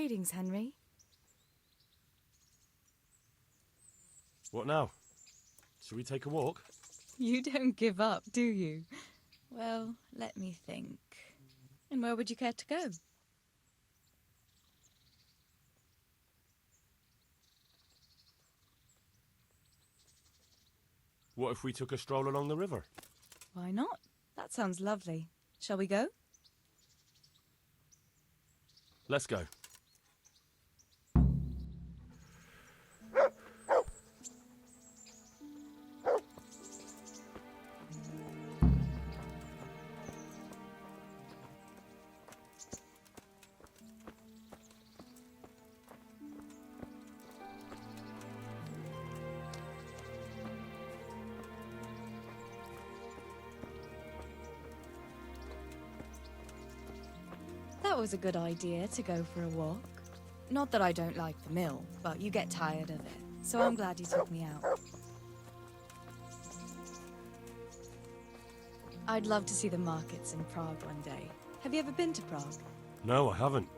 Greetings, Henry. What now? Shall we take a walk? You don't give up, do you? Well, let me think. And where would you care to go? What if we took a stroll along the river? Why not? That sounds lovely. Shall we go? Let's go. That was a good idea to go for a walk. Not that I don't like the mill, but you get tired of it. So I'm glad you took me out. I'd love to see the markets in Prague one day. Have you ever been to Prague? No, I haven't.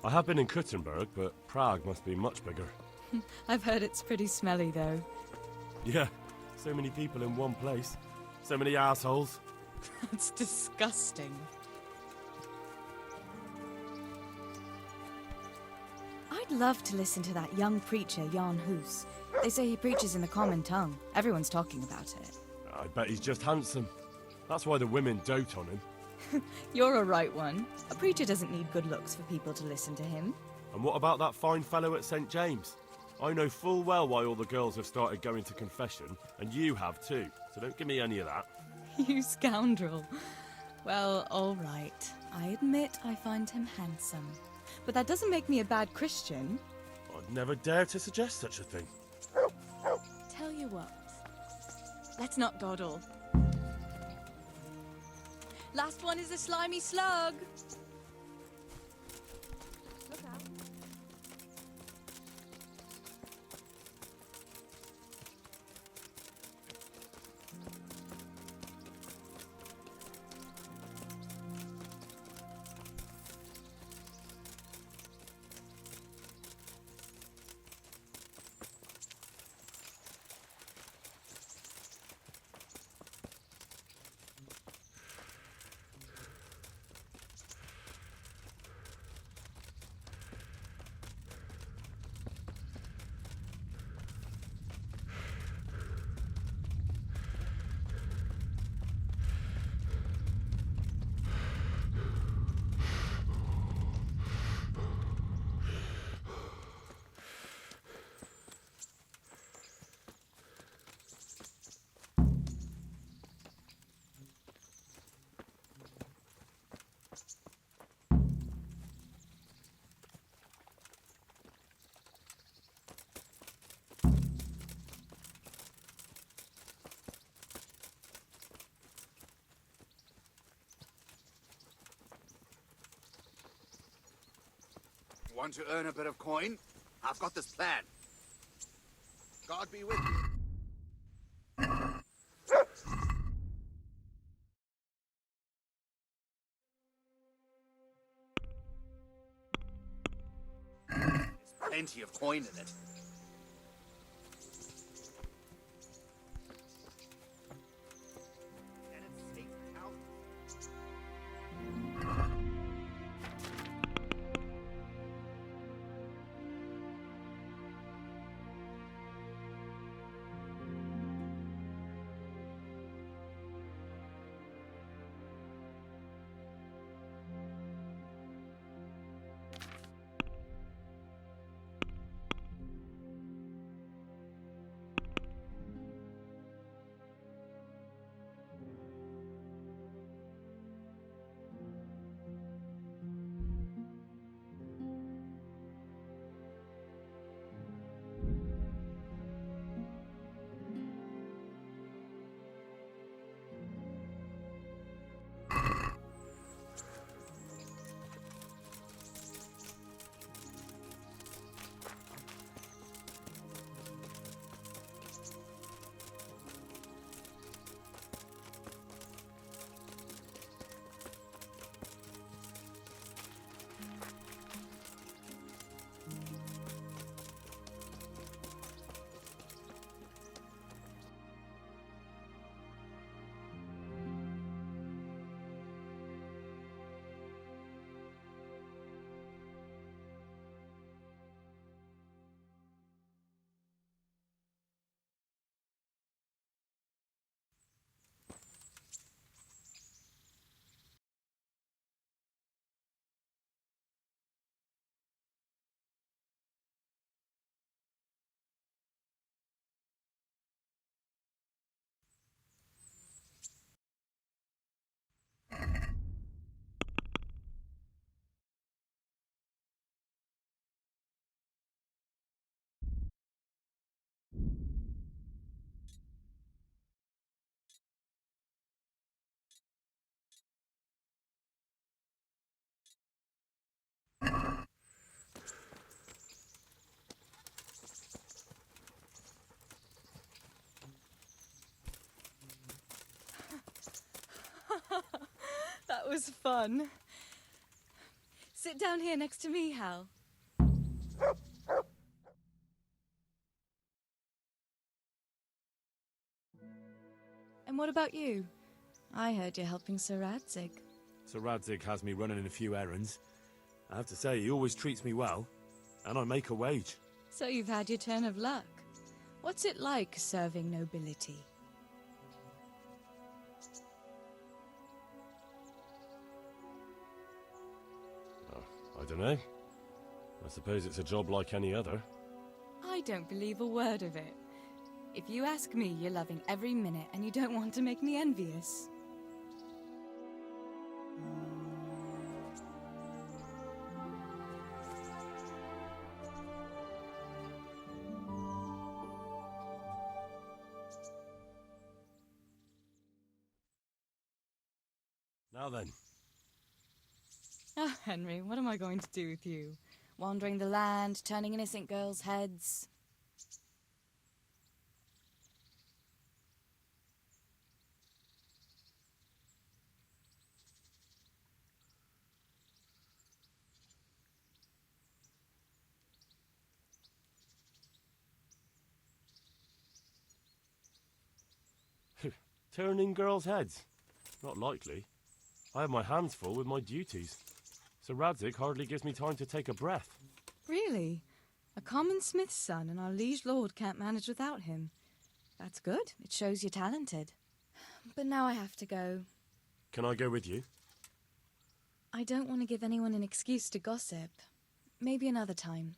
I have been in Kuttenberg, but Prague must be much bigger. I've heard it's pretty smelly, though. Yeah, so many people in one place. So many assholes. That's disgusting. I'd love to listen to that young preacher, Jan Hus. They say he preaches in the common tongue. Everyone's talking about it. I bet he's just handsome. That's why the women dote on him. You're a right one. A preacher doesn't need good looks for people to listen to him. And what about that fine fellow at St. James? I know full well why all the girls have started going to confession, and you have too, so don't give me any of that. You scoundrel. Well, all right. I admit I find him handsome. But that doesn't make me a bad Christian. I'd never dare to suggest such a thing. Tell you what. Let's not dawdle. Last one is a slimy slug. Look out. Want to earn a bit of coin? I've got this plan. God be with you. There's plenty of coin in it. And it's safe now. was fun. Sit down here next to me, Hal. And what about you? I heard you're helping Sir Radzig. Sir Radzig has me running a few errands. I have to say, he always treats me well, and I make a wage. So you've had your turn of luck. What's it like serving nobility? I don't know. I suppose it's a job like any other. I don't believe a word of it. If you ask me, you're loving every minute and you don't want to make me envious. Now then. Oh, Henry, what am I going to do with you? Wandering the land, turning innocent girls' heads. Turning girls' heads? Not likely. I have my hands full with my duties. Sir Radzig hardly gives me time to take a breath. Really? A common smith's son and our liege lord can't manage without him. That's good. It shows you're talented. But now I have to go. Can I go with you? I don't want to give anyone an excuse to gossip. Maybe another time.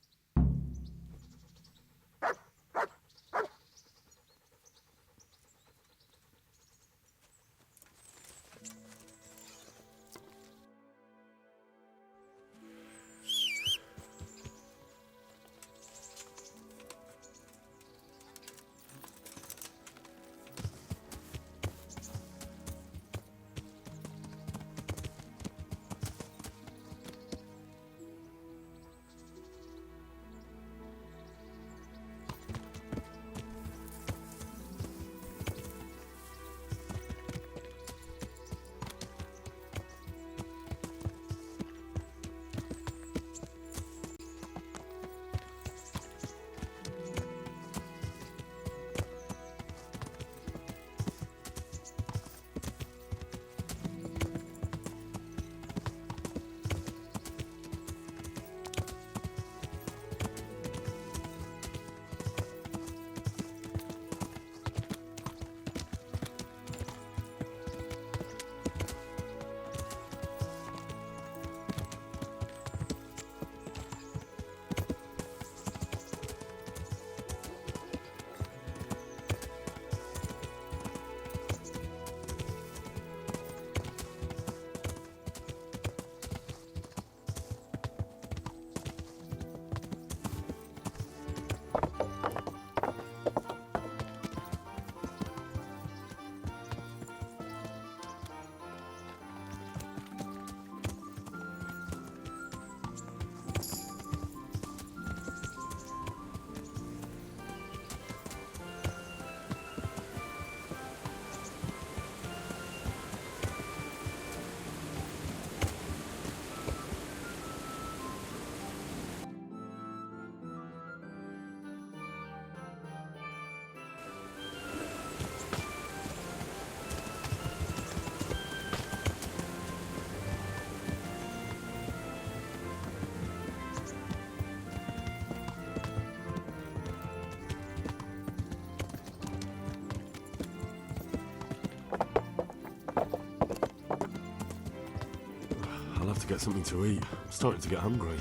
I'll have to get something to eat. I'm starting to get hungry.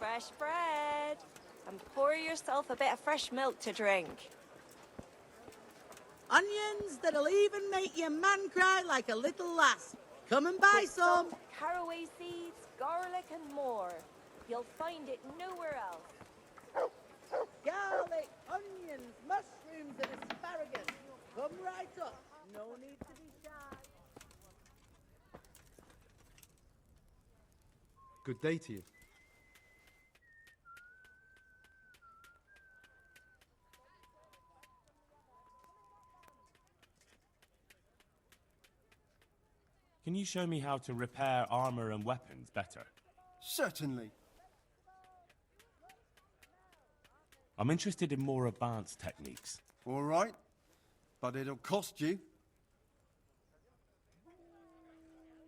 fresh bread. And pour yourself a bit of fresh milk to drink. Onions that'll even make your man cry like a little lass. Come and buy With some. salt, caraway seeds, garlic and more. You'll find it nowhere else. Garlic, onions, mushrooms and asparagus. Come right up. No need to be shy. Good day to you. Can you show me how to repair armor and weapons better? Certainly. I'm interested in more advanced techniques. All right. But it'll cost you.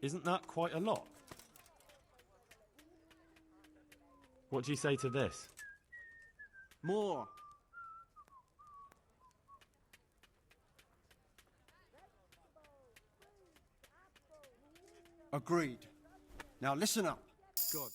Isn't that quite a lot? What do you say to this? More. Agreed. Now listen up. God.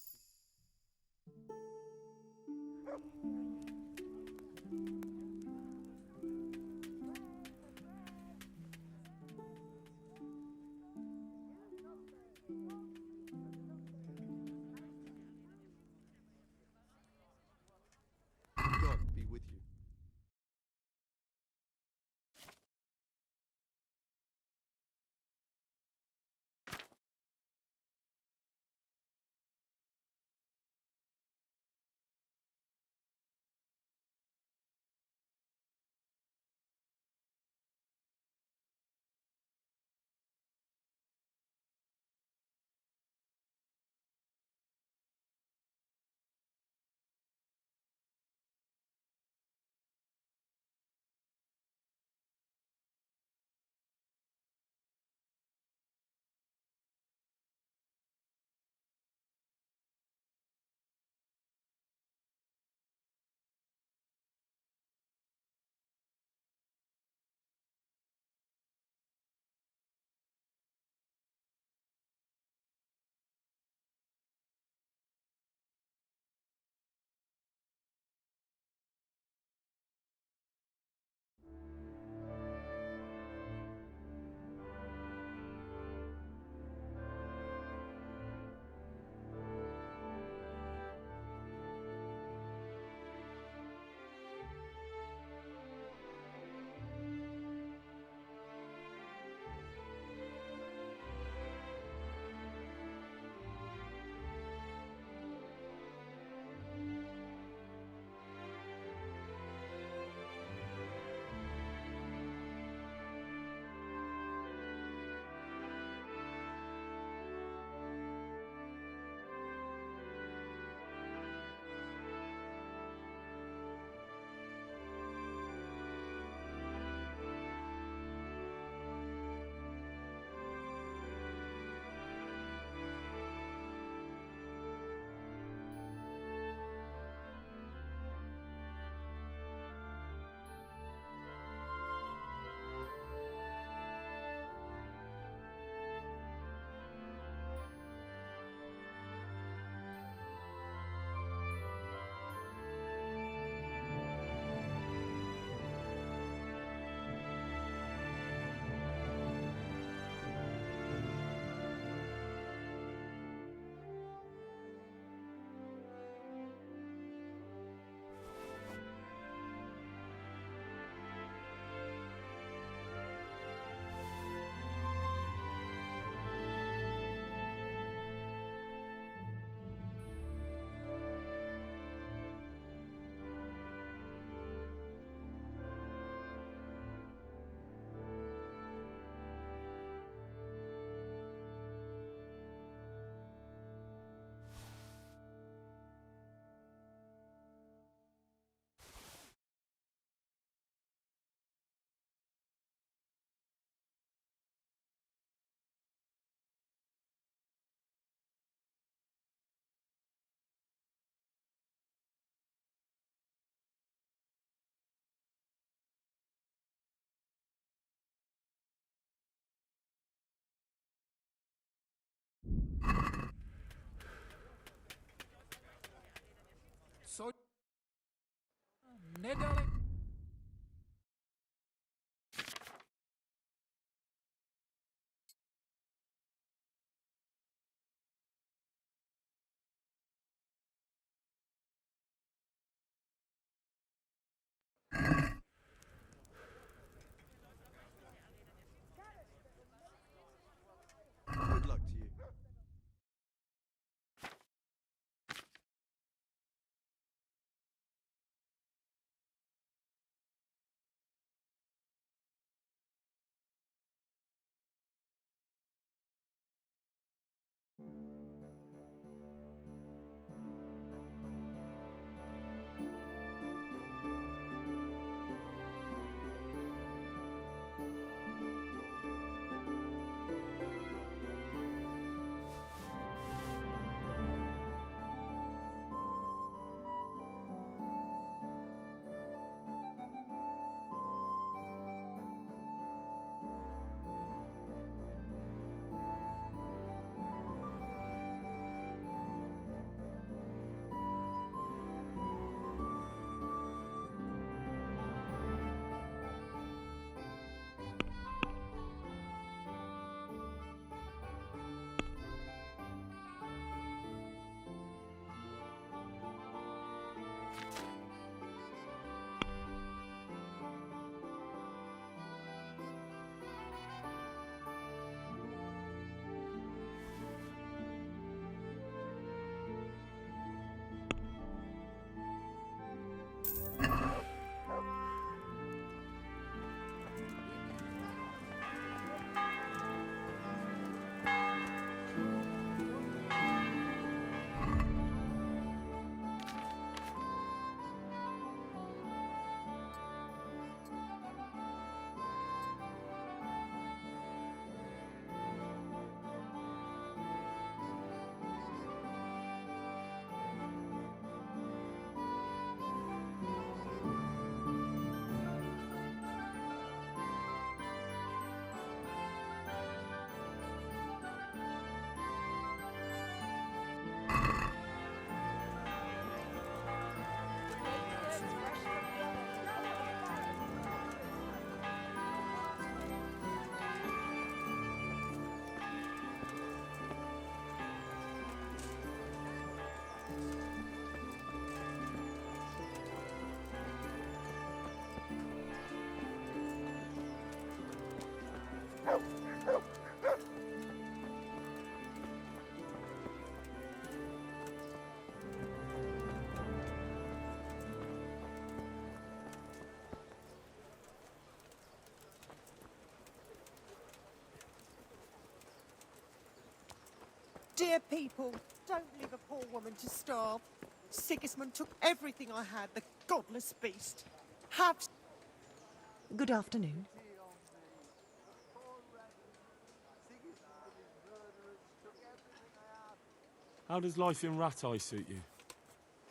Ned, darling. Good luck to you. Dear people, don't leave a poor woman to starve. Sigismund took everything I had, the godless beast. Have... Good afternoon. How does life in Rat Eye suit you?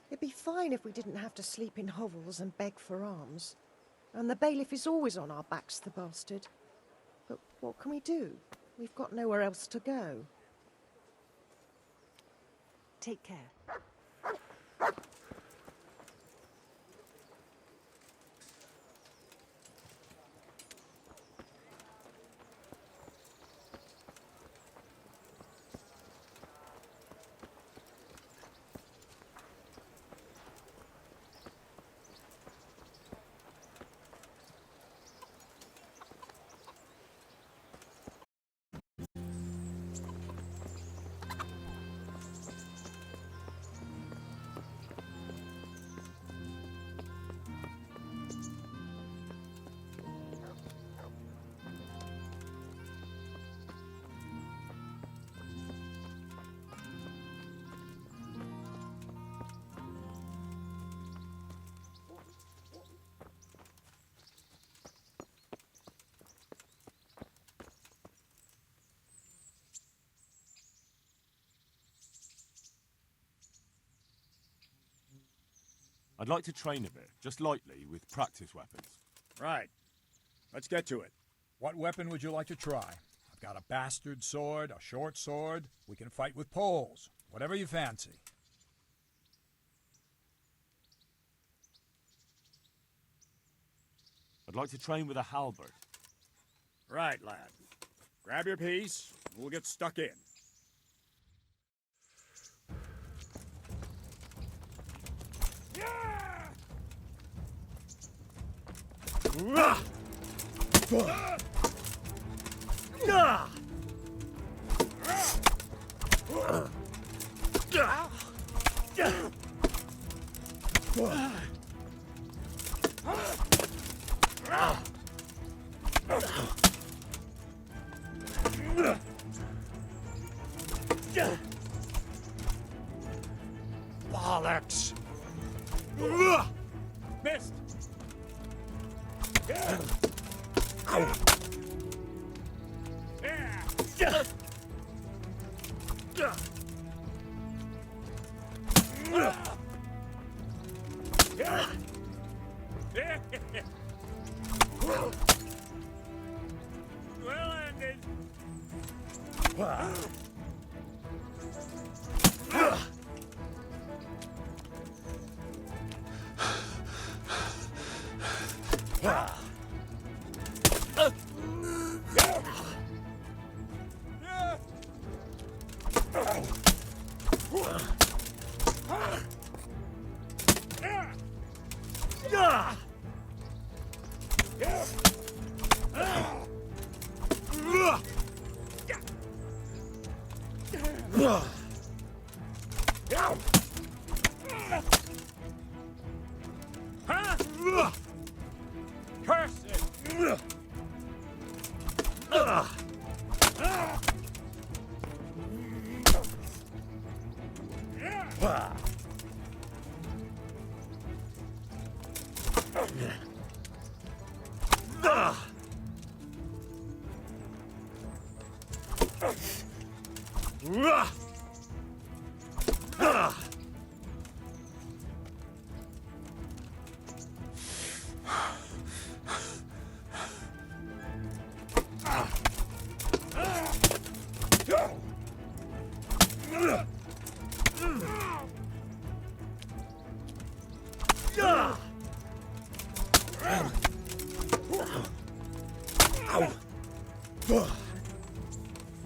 It'd be fine if we didn't have to sleep in hovels and beg for alms. And the bailiff is always on our backs, the bastard. But what can we do? We've got nowhere else to go. Take care. I'd like to train a bit, just lightly, with practice weapons. Right. Let's get to it. What weapon would you like to try? I've got a bastard sword, a short sword. We can fight with poles. Whatever you fancy. I'd like to train with a halberd. Right, lad. Grab your piece, and we'll get stuck in. Bollocks! Missed! Well ended. Curse it! Fuck!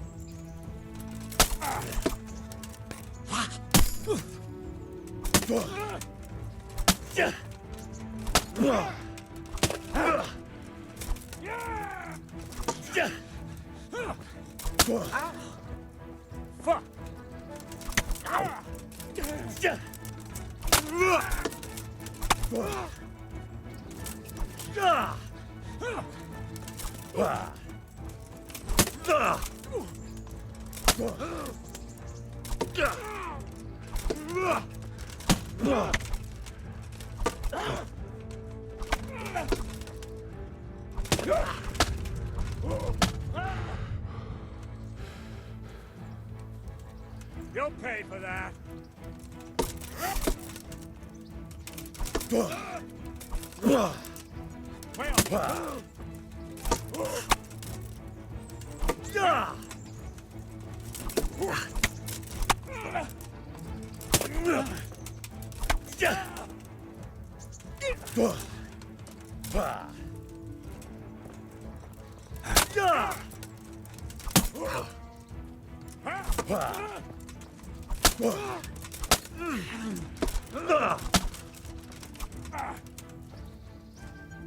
You'll pay for that.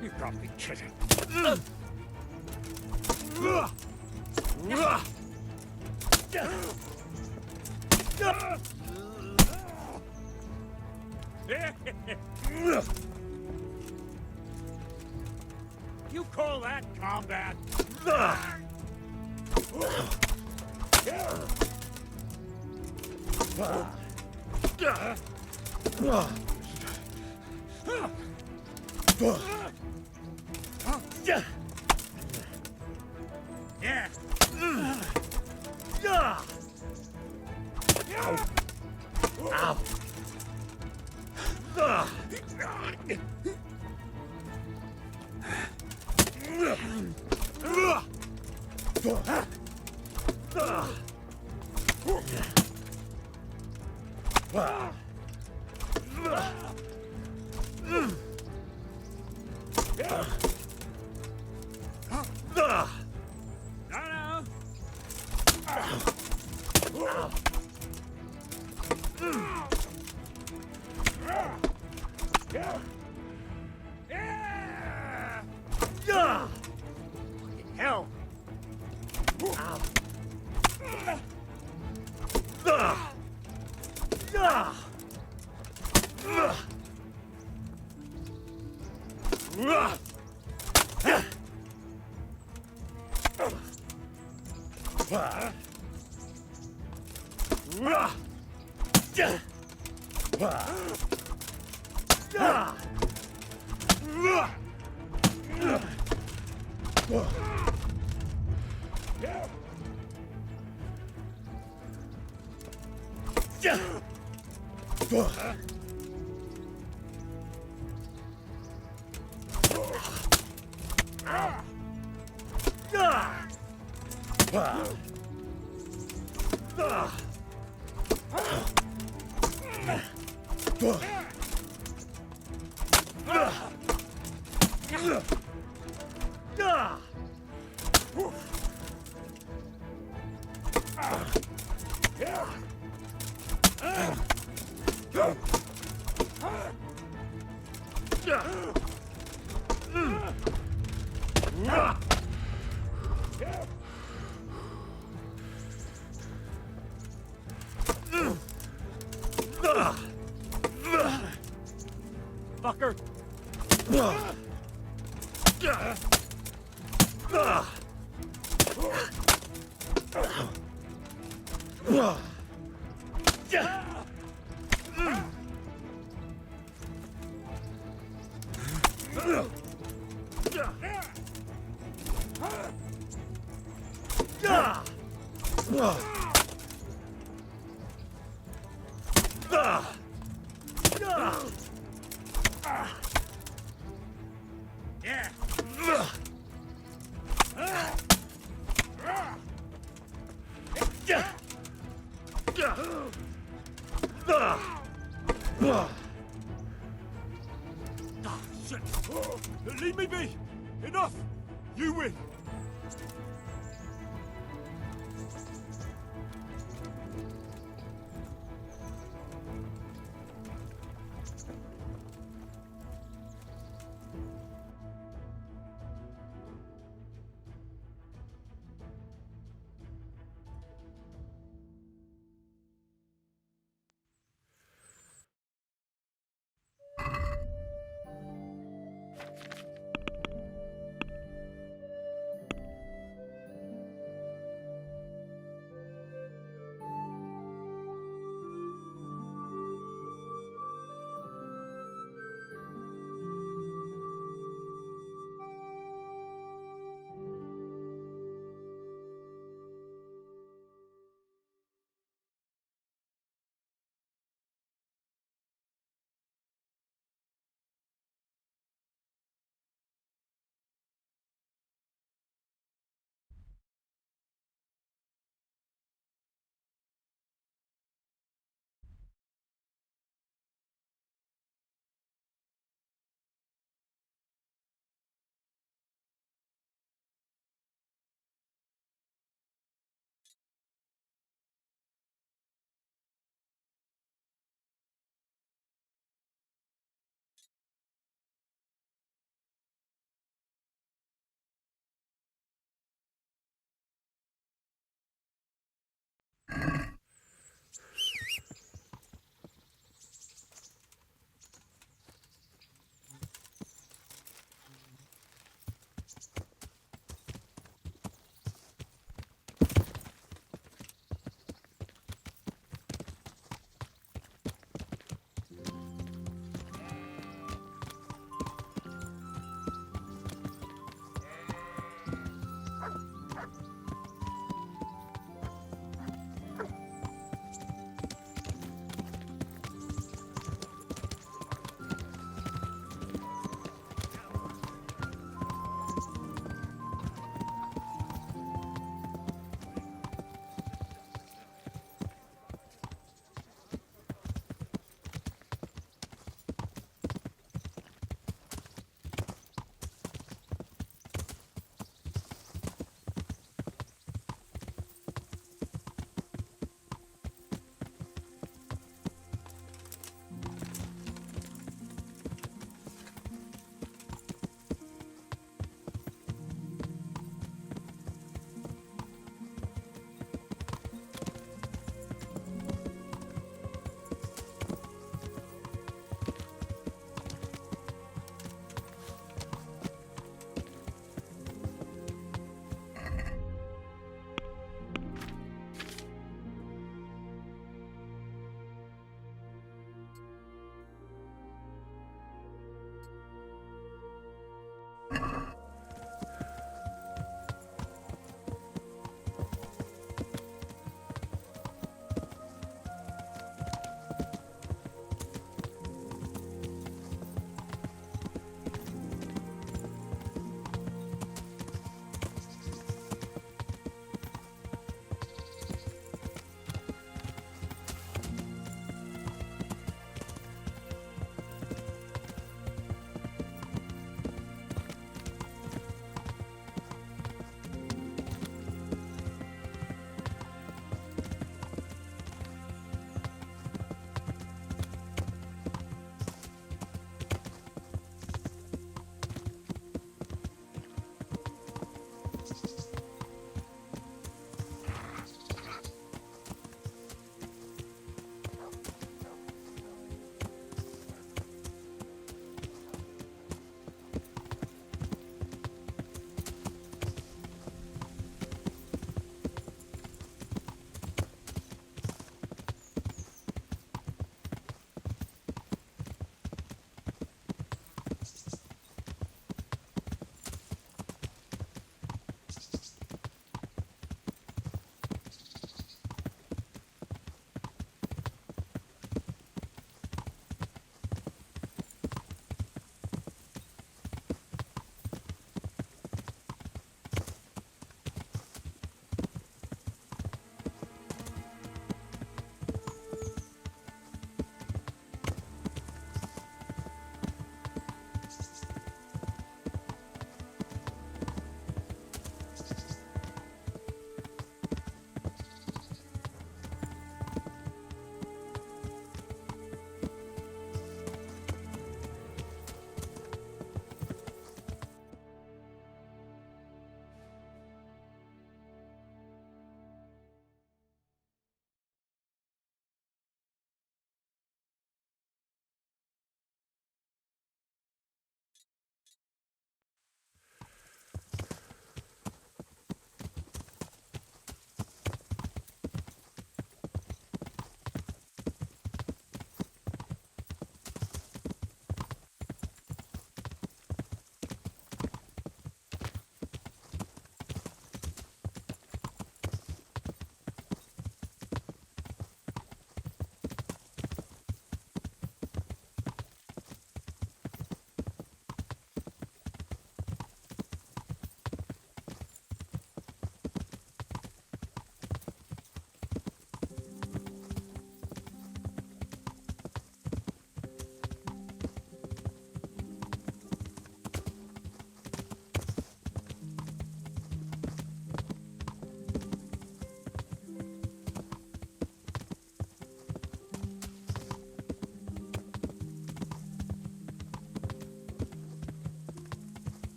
You've got to be kidding. You call that combat? Yeah. No. Hell! Fucker. Shit! Leave me be! Enough! You win!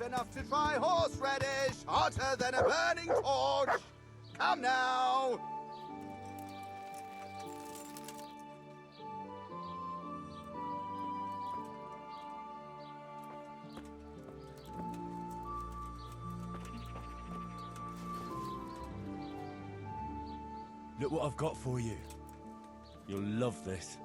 enough to try horseradish, hotter than a burning torch. Come now. Look what I've got for you. You'll love this.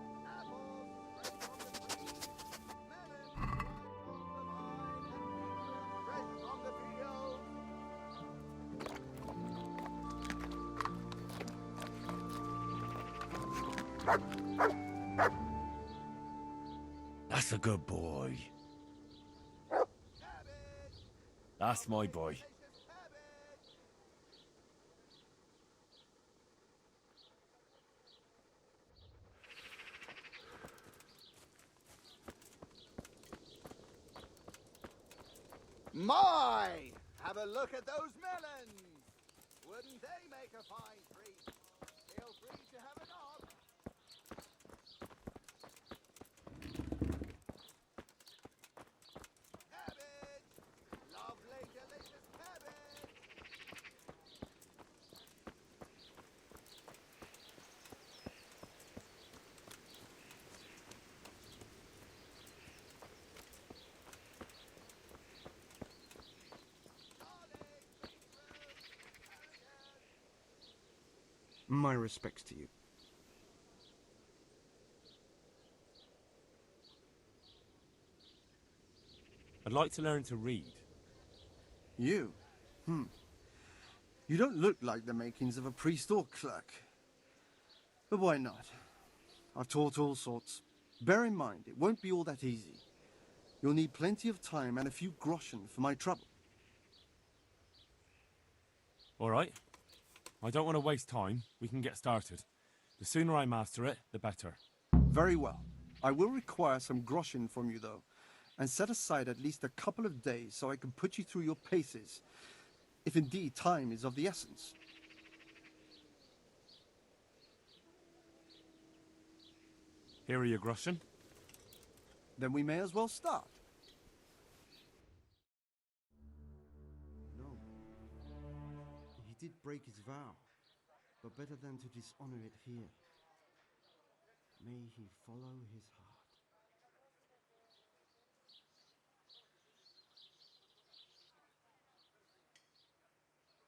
That's a good boy. That's my boy. My! Have a look at those melons! Wouldn't they make a fine treat? Feel free to have a knock. Cabbage! Lovely, delicious cabbage! My respects to you. I'd like to learn to read. You? You don't look like the makings of a priest or clerk. But why not? I've taught all sorts. Bear in mind, it won't be all that easy. You'll need plenty of time and a few groschen for my trouble. All right. I don't want to waste time. We can get started. The sooner I master it, the better. Very well. I will require some groschen from you, though, and set aside at least a couple of days so I can put you through your paces, if indeed time is of the essence. Here are your groschen. Then we may as well start. No. He did break his vow, but better than to dishonor it here. May he follow his heart.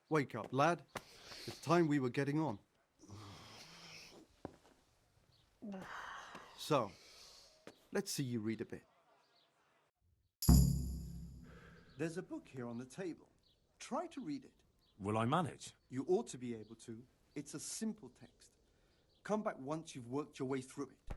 Wake up, lad. It's time we were getting on. So, let's see you read a bit. There's a book here on the table. Try to read it. Will I manage? You ought to be able to. It's a simple text. Come back once you've worked your way through it.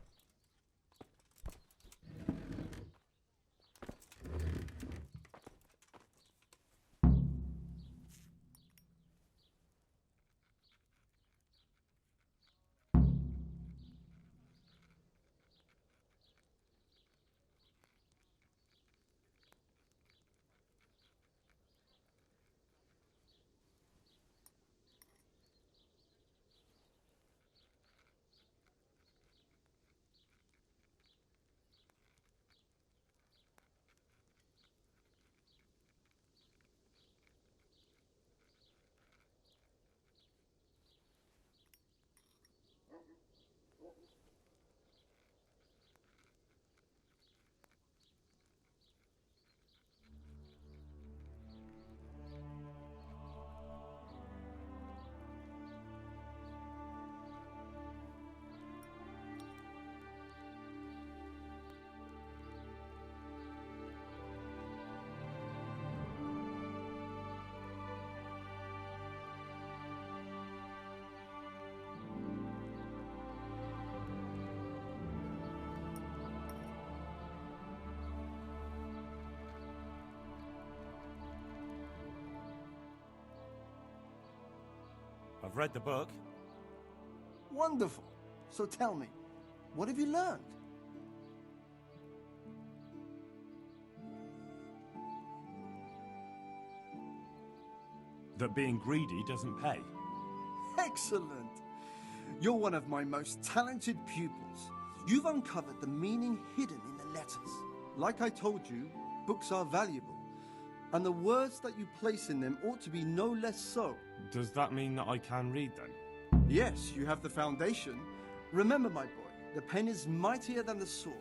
I've read the book. Wonderful. So tell me, what have you learned? That being greedy doesn't pay. Excellent. You're one of my most talented pupils. You've uncovered the meaning hidden in the letters. Like I told you, books are valuable. And the words that you place in them ought to be no less so. Does that mean that I can read then? Yes, you have the foundation. Remember, my boy, the pen is mightier than the sword.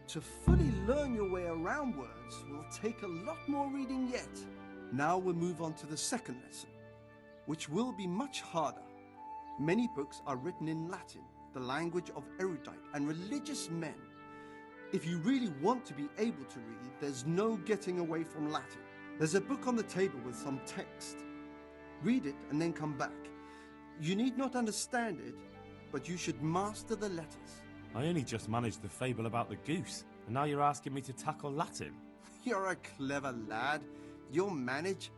To fully learn your way around words will take a lot more reading yet. Now we'll move on to the second lesson, which will be much harder. Many books are written in Latin, the language of erudite and religious men. If you really want to be able to read, there's no getting away from Latin. There's a book on the table with some text. Read it and then come back. You need not understand it, but you should master the letters. I only just managed the fable about the goose, and now you're asking me to tackle Latin. You're a clever lad. You'll manage.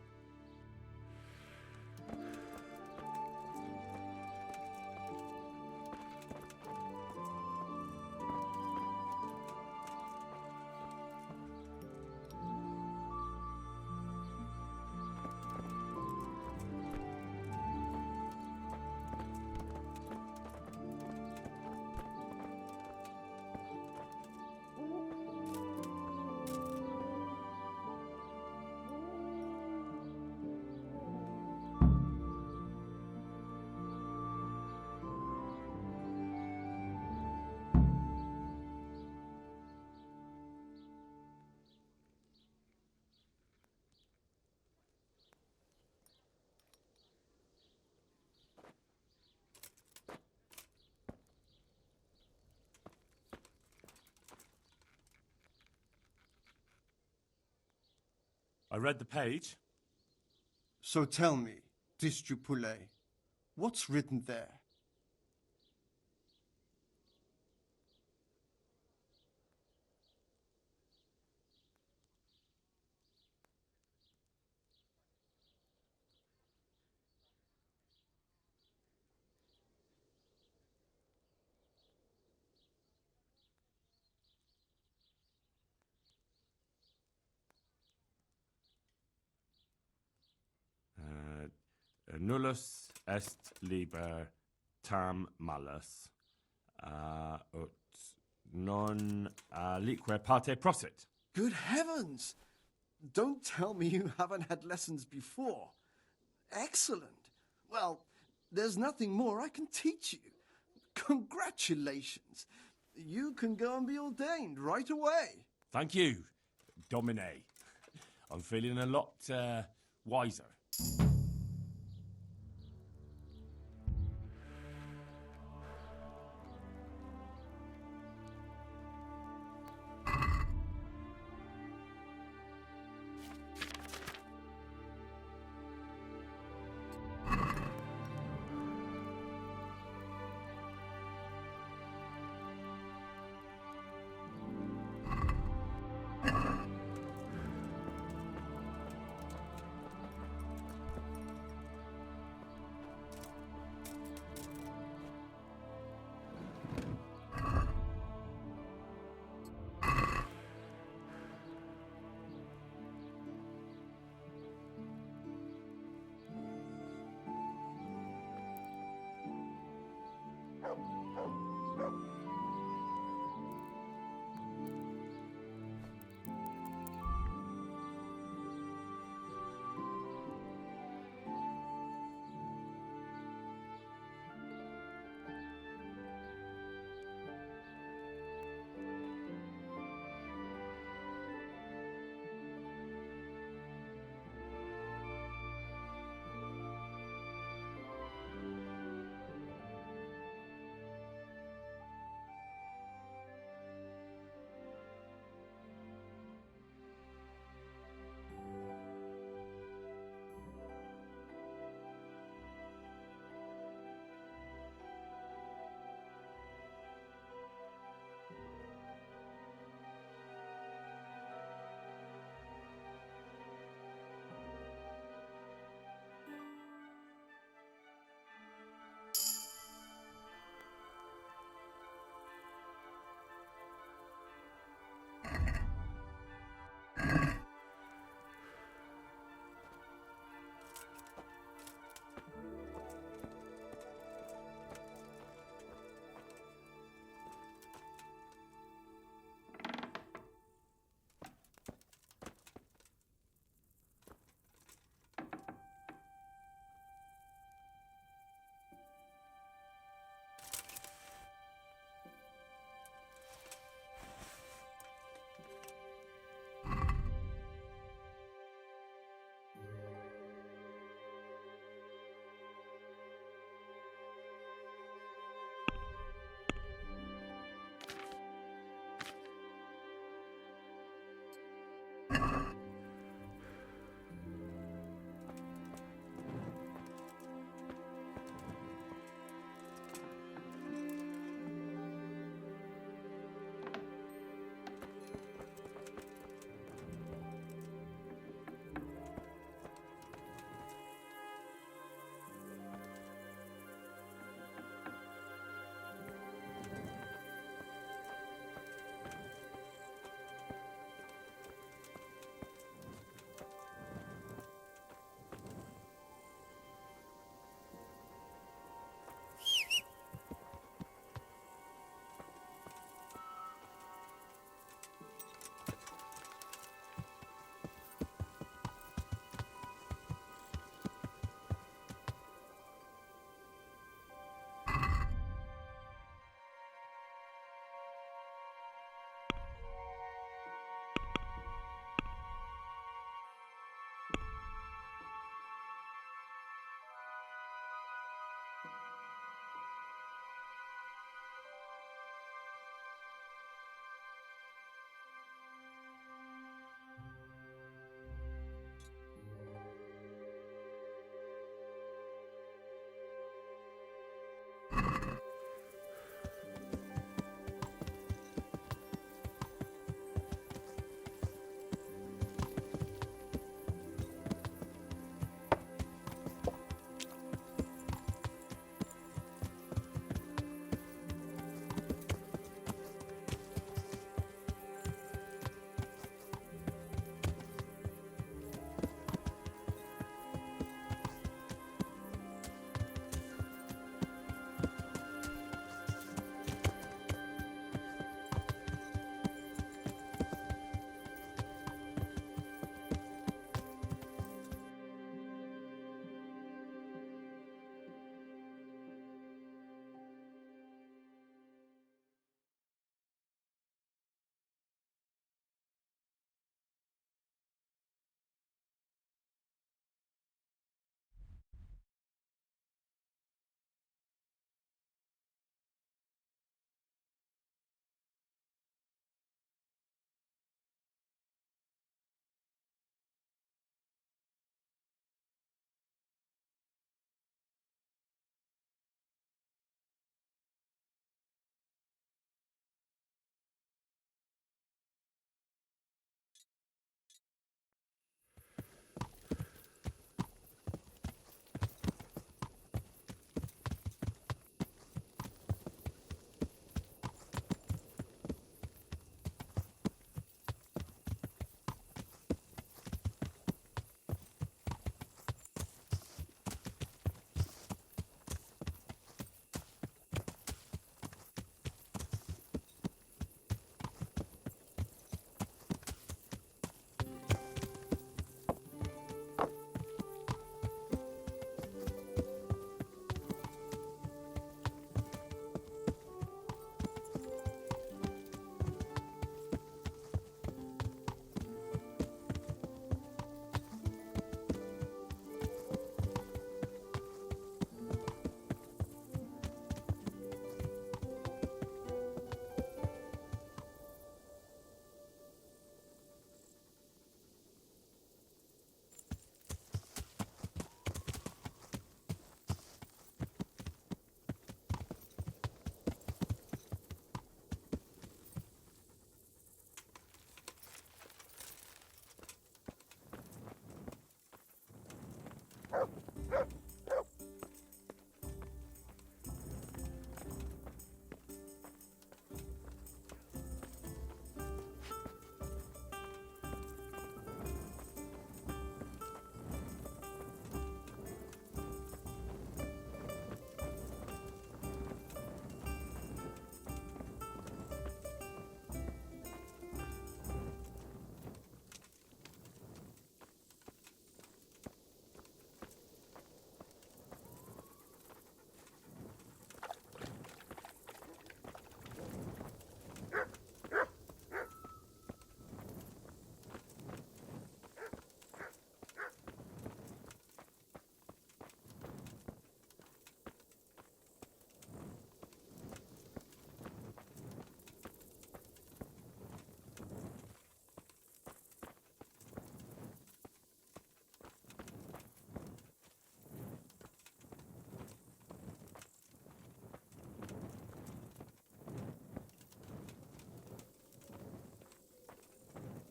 I read the page. So tell me, Distrupule, what's written there? Nullus est liber tam malus, ut non alique parte prosit. Good heavens! Don't tell me you haven't had lessons before. Excellent. Well, there's nothing more I can teach you. Congratulations. You can go and be ordained right away. Thank you, Domine. I'm feeling a lot wiser.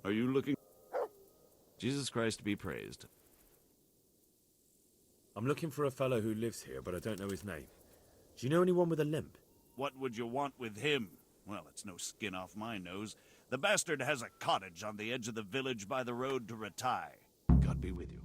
Are you looking... Jesus Christ be praised. I'm looking for a fellow who lives here, but I don't know his name. Do you know anyone with a limp? What would you want with him? Well, it's no skin off my nose. The bastard has a cottage on the edge of the village by the road to Ratai. God be with you.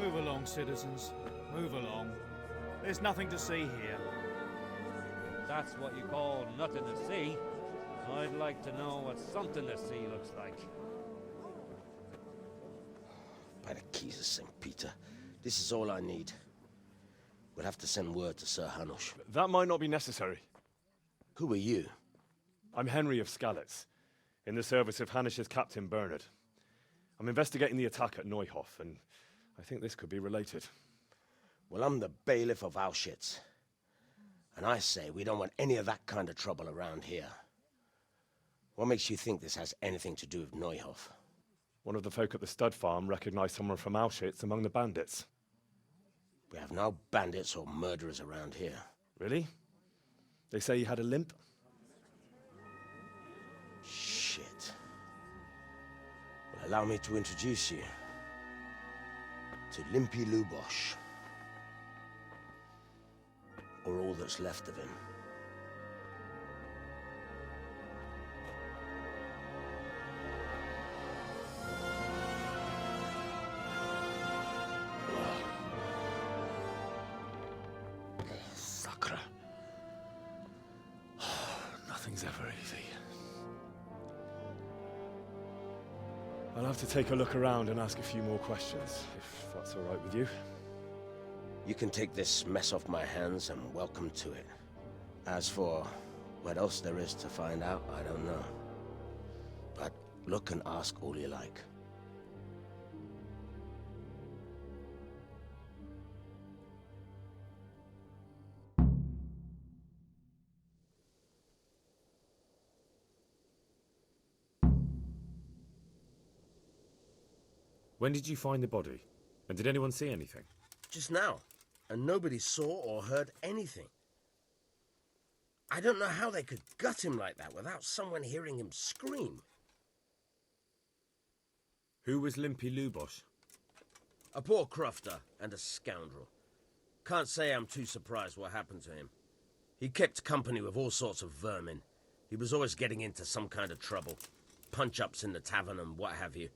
Move along, citizens. Move along. There's nothing to see here. That's what you call nothing to see. I'd like to know what something to see looks like. By the keys of St. Peter, this is all I need. We'll have to send word to Sir Hanush. That might not be necessary. Who are you? I'm Henry of Skalitz, in the service of Hanush's Captain Bernard. I'm investigating the attack at Neuhof, and I think this could be related. Well, I'm the bailiff of Auschwitz. And I say we don't want any of that kind of trouble around here. What makes you think this has anything to do with Neuhof? One of the folk at the stud farm recognized someone from Auschwitz among the bandits. We have no bandits or murderers around here. Really? They say he had a limp? Shit. Well, allow me to introduce you to Limpy Lubosh. Or all that's left of him. Sakra. Nothing's ever easy. I'll have to take a look around and ask a few more questions, if that's all right with you. You can take this mess off my hands and welcome to it. As for what else there is to find out, I don't know. But look and ask all you like. When did you find the body? And did anyone see anything? Just now. And nobody saw or heard anything. I don't know how they could gut him like that without someone hearing him scream. Who was Limpy Lubosh? A poor crofter and a scoundrel. Can't say I'm too surprised what happened to him. He kept company with all sorts of vermin. He was always getting into some kind of trouble. Punch-ups in the tavern and what have you.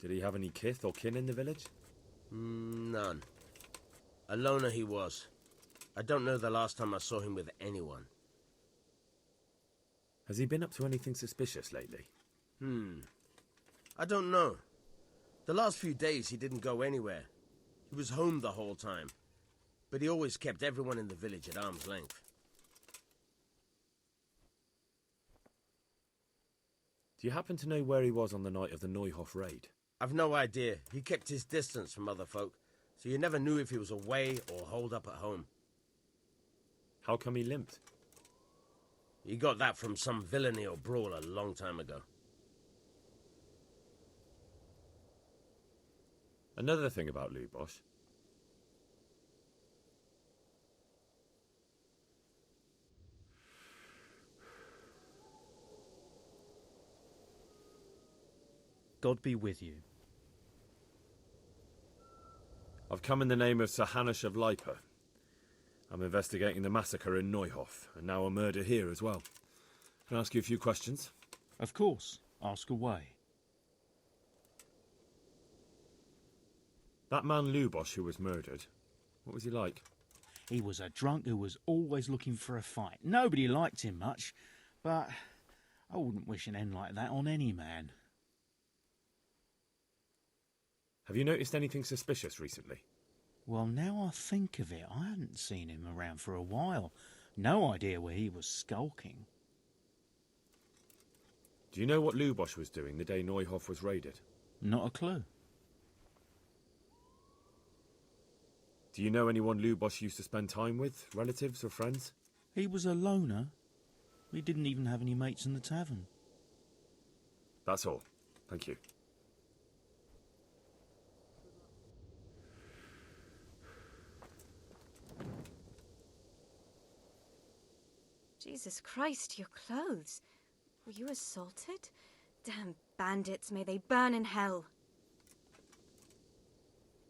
Did he have any kith or kin in the village? None. A loner he was. I don't know the last time I saw him with anyone. Has he been up to anything suspicious lately? I don't know. The last few days he didn't go anywhere. He was home the whole time. But he always kept everyone in the village at arm's length. Do you happen to know where he was on the night of the Neuhof raid? I've no idea. He kept his distance from other folk, so you never knew if he was away or holed up at home. How come he limped? He got that from some villainy or brawl a long time ago. Another thing about Lubosh. God be with you. I've come in the name of Sir Hanush of Lipa. I'm investigating the massacre in Neuhof, and now a murder here as well. Can I ask you a few questions? Of course. Ask away. That man Lubosh who was murdered, what was he like? He was a drunk who was always looking for a fight. Nobody liked him much, but I wouldn't wish an end like that on any man. Have you noticed anything suspicious recently? Well, now I think of it, I hadn't seen him around for a while. No idea where he was skulking. Do you know what Lubosh was doing the day Neuhof was raided? Not a clue. Do you know anyone Lubosh used to spend time with? Relatives or friends? He was a loner. He didn't even have any mates in the tavern. That's all. Thank you. Jesus Christ, your clothes. Were you assaulted? Damn bandits, may they burn in hell.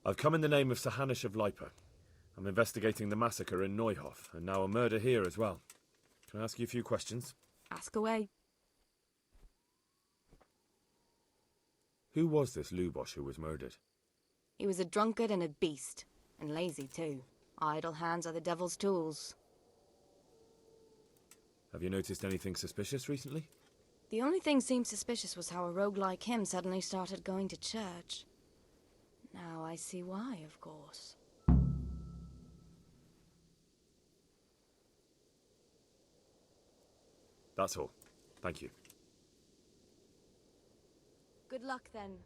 I've come in the name of Sir Hanush of Lipa. I'm investigating the massacre in Neuhof, and now a murder here as well. Can I ask you a few questions? Ask away. Who was this Lubosh who was murdered? He was a drunkard and a beast. And lazy, too. Idle hands are the devil's tools. Have you noticed anything suspicious recently? The only thing seemed suspicious was how a rogue like him suddenly started going to church. Now I see why, of course. That's all. Thank you. Good luck, then.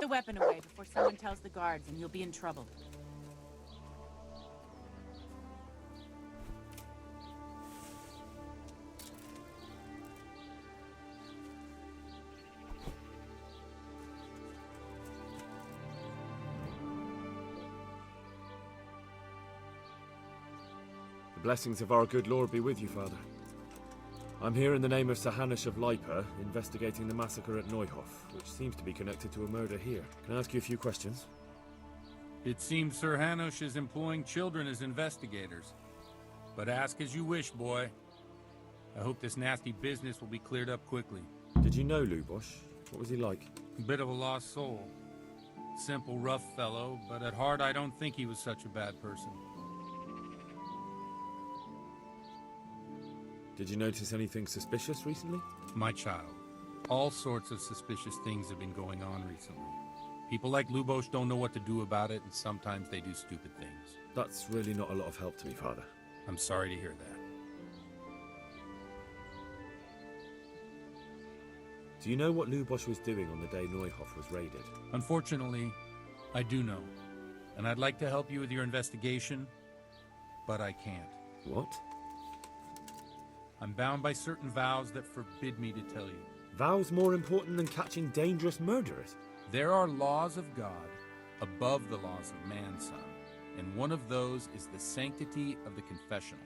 weapon away before someone tells the guards, and you'll be in trouble. The blessings of our good Lord be with you, Father. I'm here in the name of Sir Hanush of Lipa, investigating the massacre at Neuhof, which seems to be connected to a murder here. Can I ask you a few questions? It seems Sir Hanush is employing children as investigators. But ask as you wish, boy. I hope this nasty business will be cleared up quickly. Did you know Lubosh? What was he like? A bit of a lost soul. Simple, rough fellow, but at heart I don't think he was such a bad person. Did you notice anything suspicious recently? My child, all sorts of suspicious things have been going on recently. People like Lubosh don't know what to do about it, and sometimes they do stupid things. That's really not a lot of help to me, Father. I'm sorry to hear that. Do you know what Lubosh was doing on the day Neuhof was raided? Unfortunately, I do know. And I'd like to help you with your investigation, but I can't. What? I'm bound by certain vows that forbid me to tell you. Vows more important than catching dangerous murderers? There are laws of God above the laws of man, son, and one of those is the sanctity of the confessional.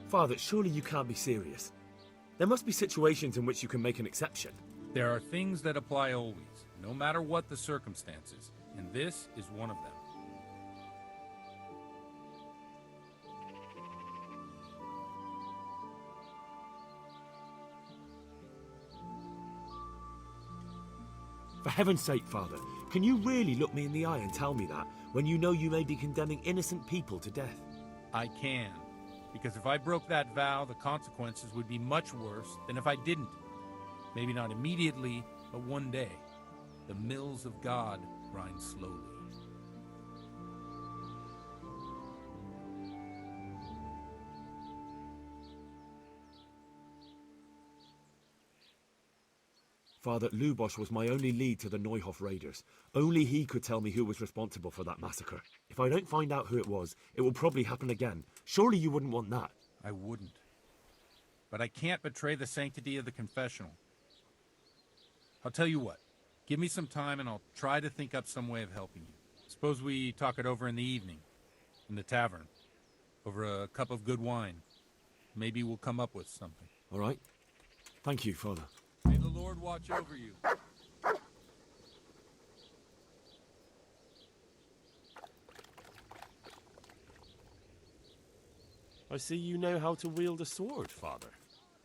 Father, surely you can't be serious. There must be situations in which you can make an exception. There are things that apply always, no matter what the circumstances, and this is one of them. For heaven's sake, Father, can you really look me in the eye and tell me that, when you know you may be condemning innocent people to death? I can, because if I broke that vow, the consequences would be much worse than if I didn't. Maybe not immediately, but one day. The mills of God grind slowly. Father, Lubosh was my only lead to the Neuhof raiders. Only he could tell me who was responsible for that massacre. If I don't find out who it was, it will probably happen again. Surely you wouldn't want that. I wouldn't. But I can't betray the sanctity of the confessional. I'll tell you what. Give me some time and I'll try to think up some way of helping you. Suppose we talk it over in the evening, in the tavern, over a cup of good wine. Maybe we'll come up with something. All right. Thank you, Father. May the Lord watch over you. I see you know how to wield a sword, Father.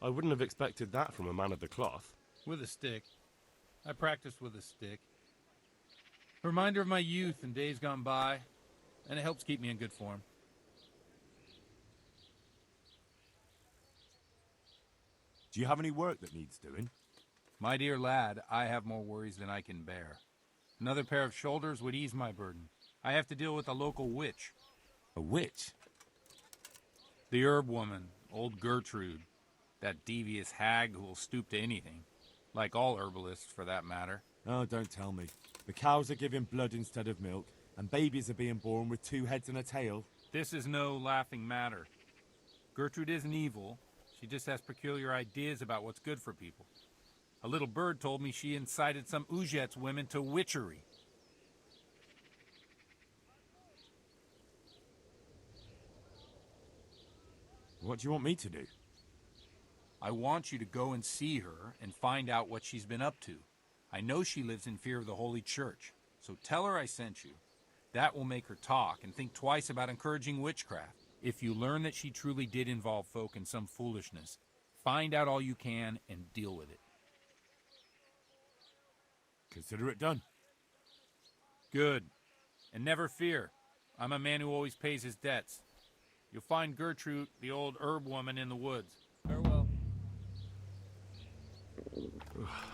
I wouldn't have expected that from a man of the cloth. With a stick. I practiced with a stick. A reminder of my youth and days gone by, and it helps keep me in good form. Do you have any work that needs doing? My dear lad, I have more worries than I can bear. Another pair of shoulders would ease my burden. I have to deal with a local witch. A witch? The herb woman, old Gertrude. That devious hag who will stoop to anything. Like all herbalists, for that matter. Oh, don't tell me. The cows are giving blood instead of milk, and babies are being born with 2 heads and a tail. This is no laughing matter. Gertrude isn't evil. She just has peculiar ideas about what's good for people. A little bird told me she incited some Ujet's women to witchery. What do you want me to do? I want you to go and see her and find out what she's been up to. I know she lives in fear of the Holy Church, so tell her I sent you. That will make her talk and think twice about encouraging witchcraft. If you learn that she truly did involve folk in some foolishness, find out all you can and deal with it. Consider it done. Good. And never fear. I'm a man who always pays his debts. You'll find Gertrude, the old herb woman, in the woods. Farewell.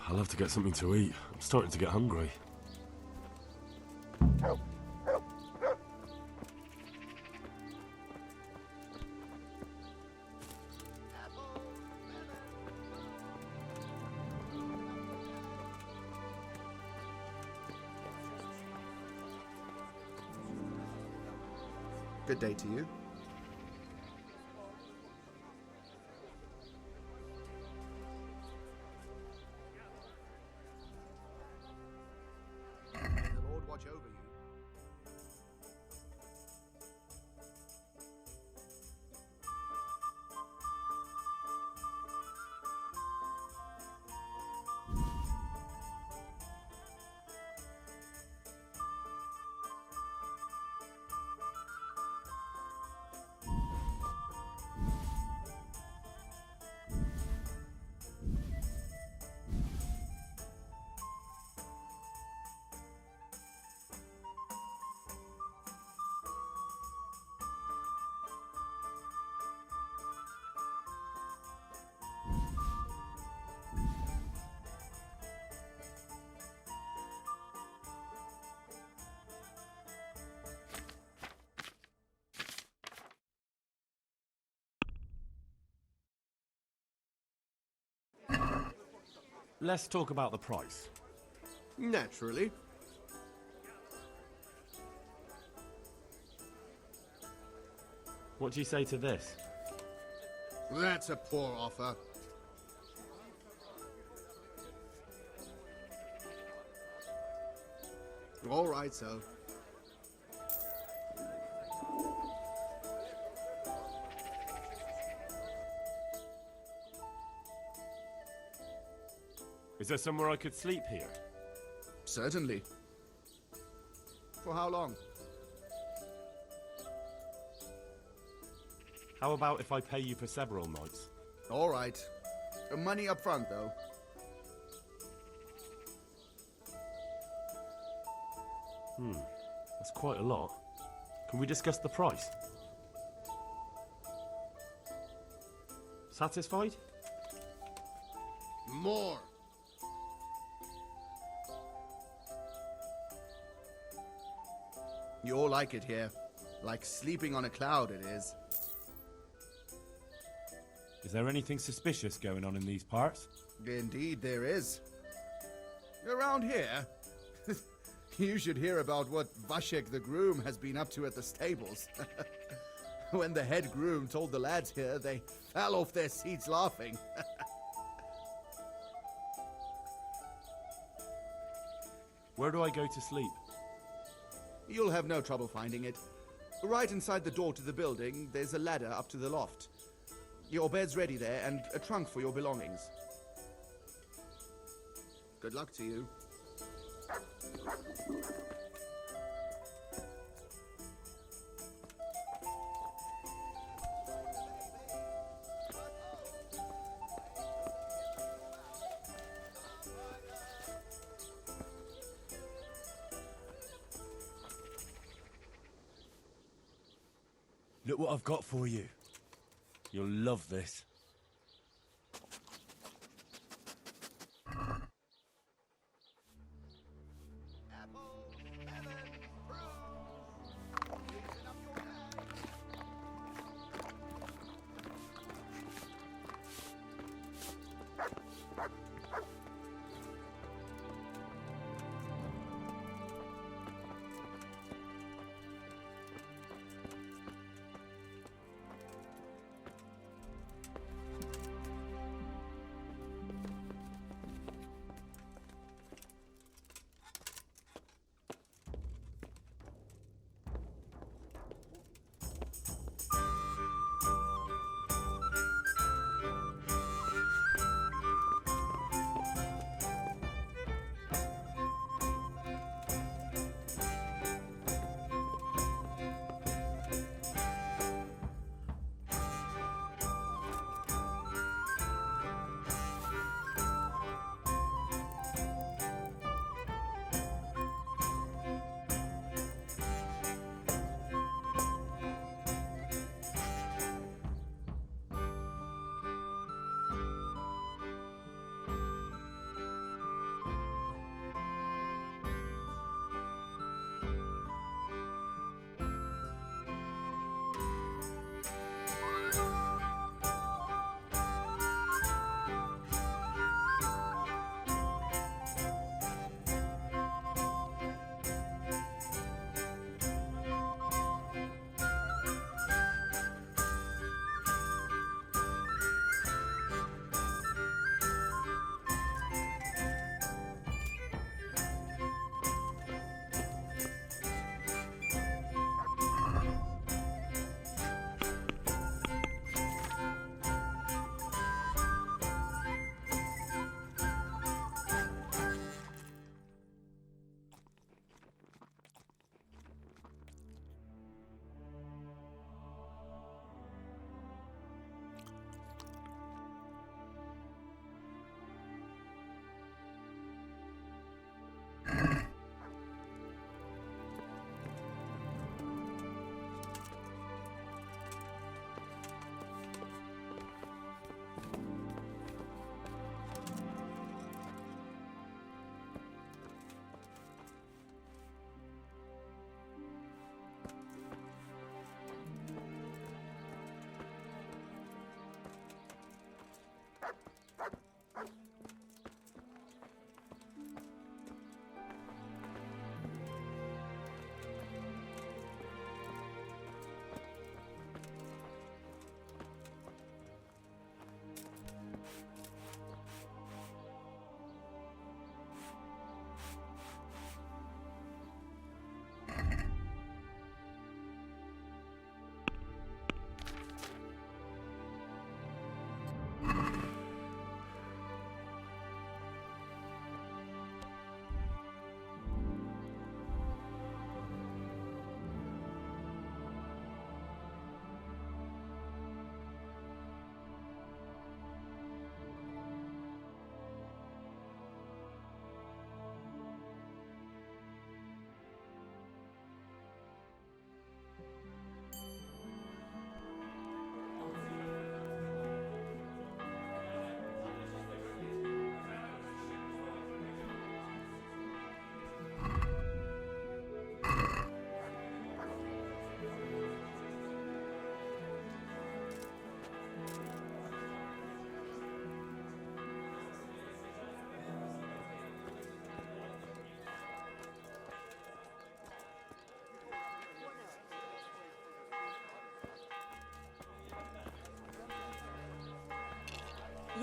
I'll have to get something to eat. I'm starting to get hungry. Good day to you. May the Lord watch over you. Let's talk about the price. Naturally. What do you say to this? That's a poor offer. All right, so. Is there somewhere I could sleep here? Certainly. For how long? How about if I pay you for several nights? All right. Money up front, though. That's quite a lot. Can we discuss the price? Satisfied? More. You all like it here. Like sleeping on a cloud, it is. Is there anything suspicious going on in these parts? Indeed, there is. Around here, you should hear about what Vashek the groom has been up to at the stables. When the head groom told the lads here, they fell off their seats laughing. Where do I go to sleep? You'll have no trouble finding it. Right inside the door to the building, there's a ladder up to the loft. Your bed's ready there, and a trunk for your belongings. Good luck to you. Look what I've got for you. You'll love this.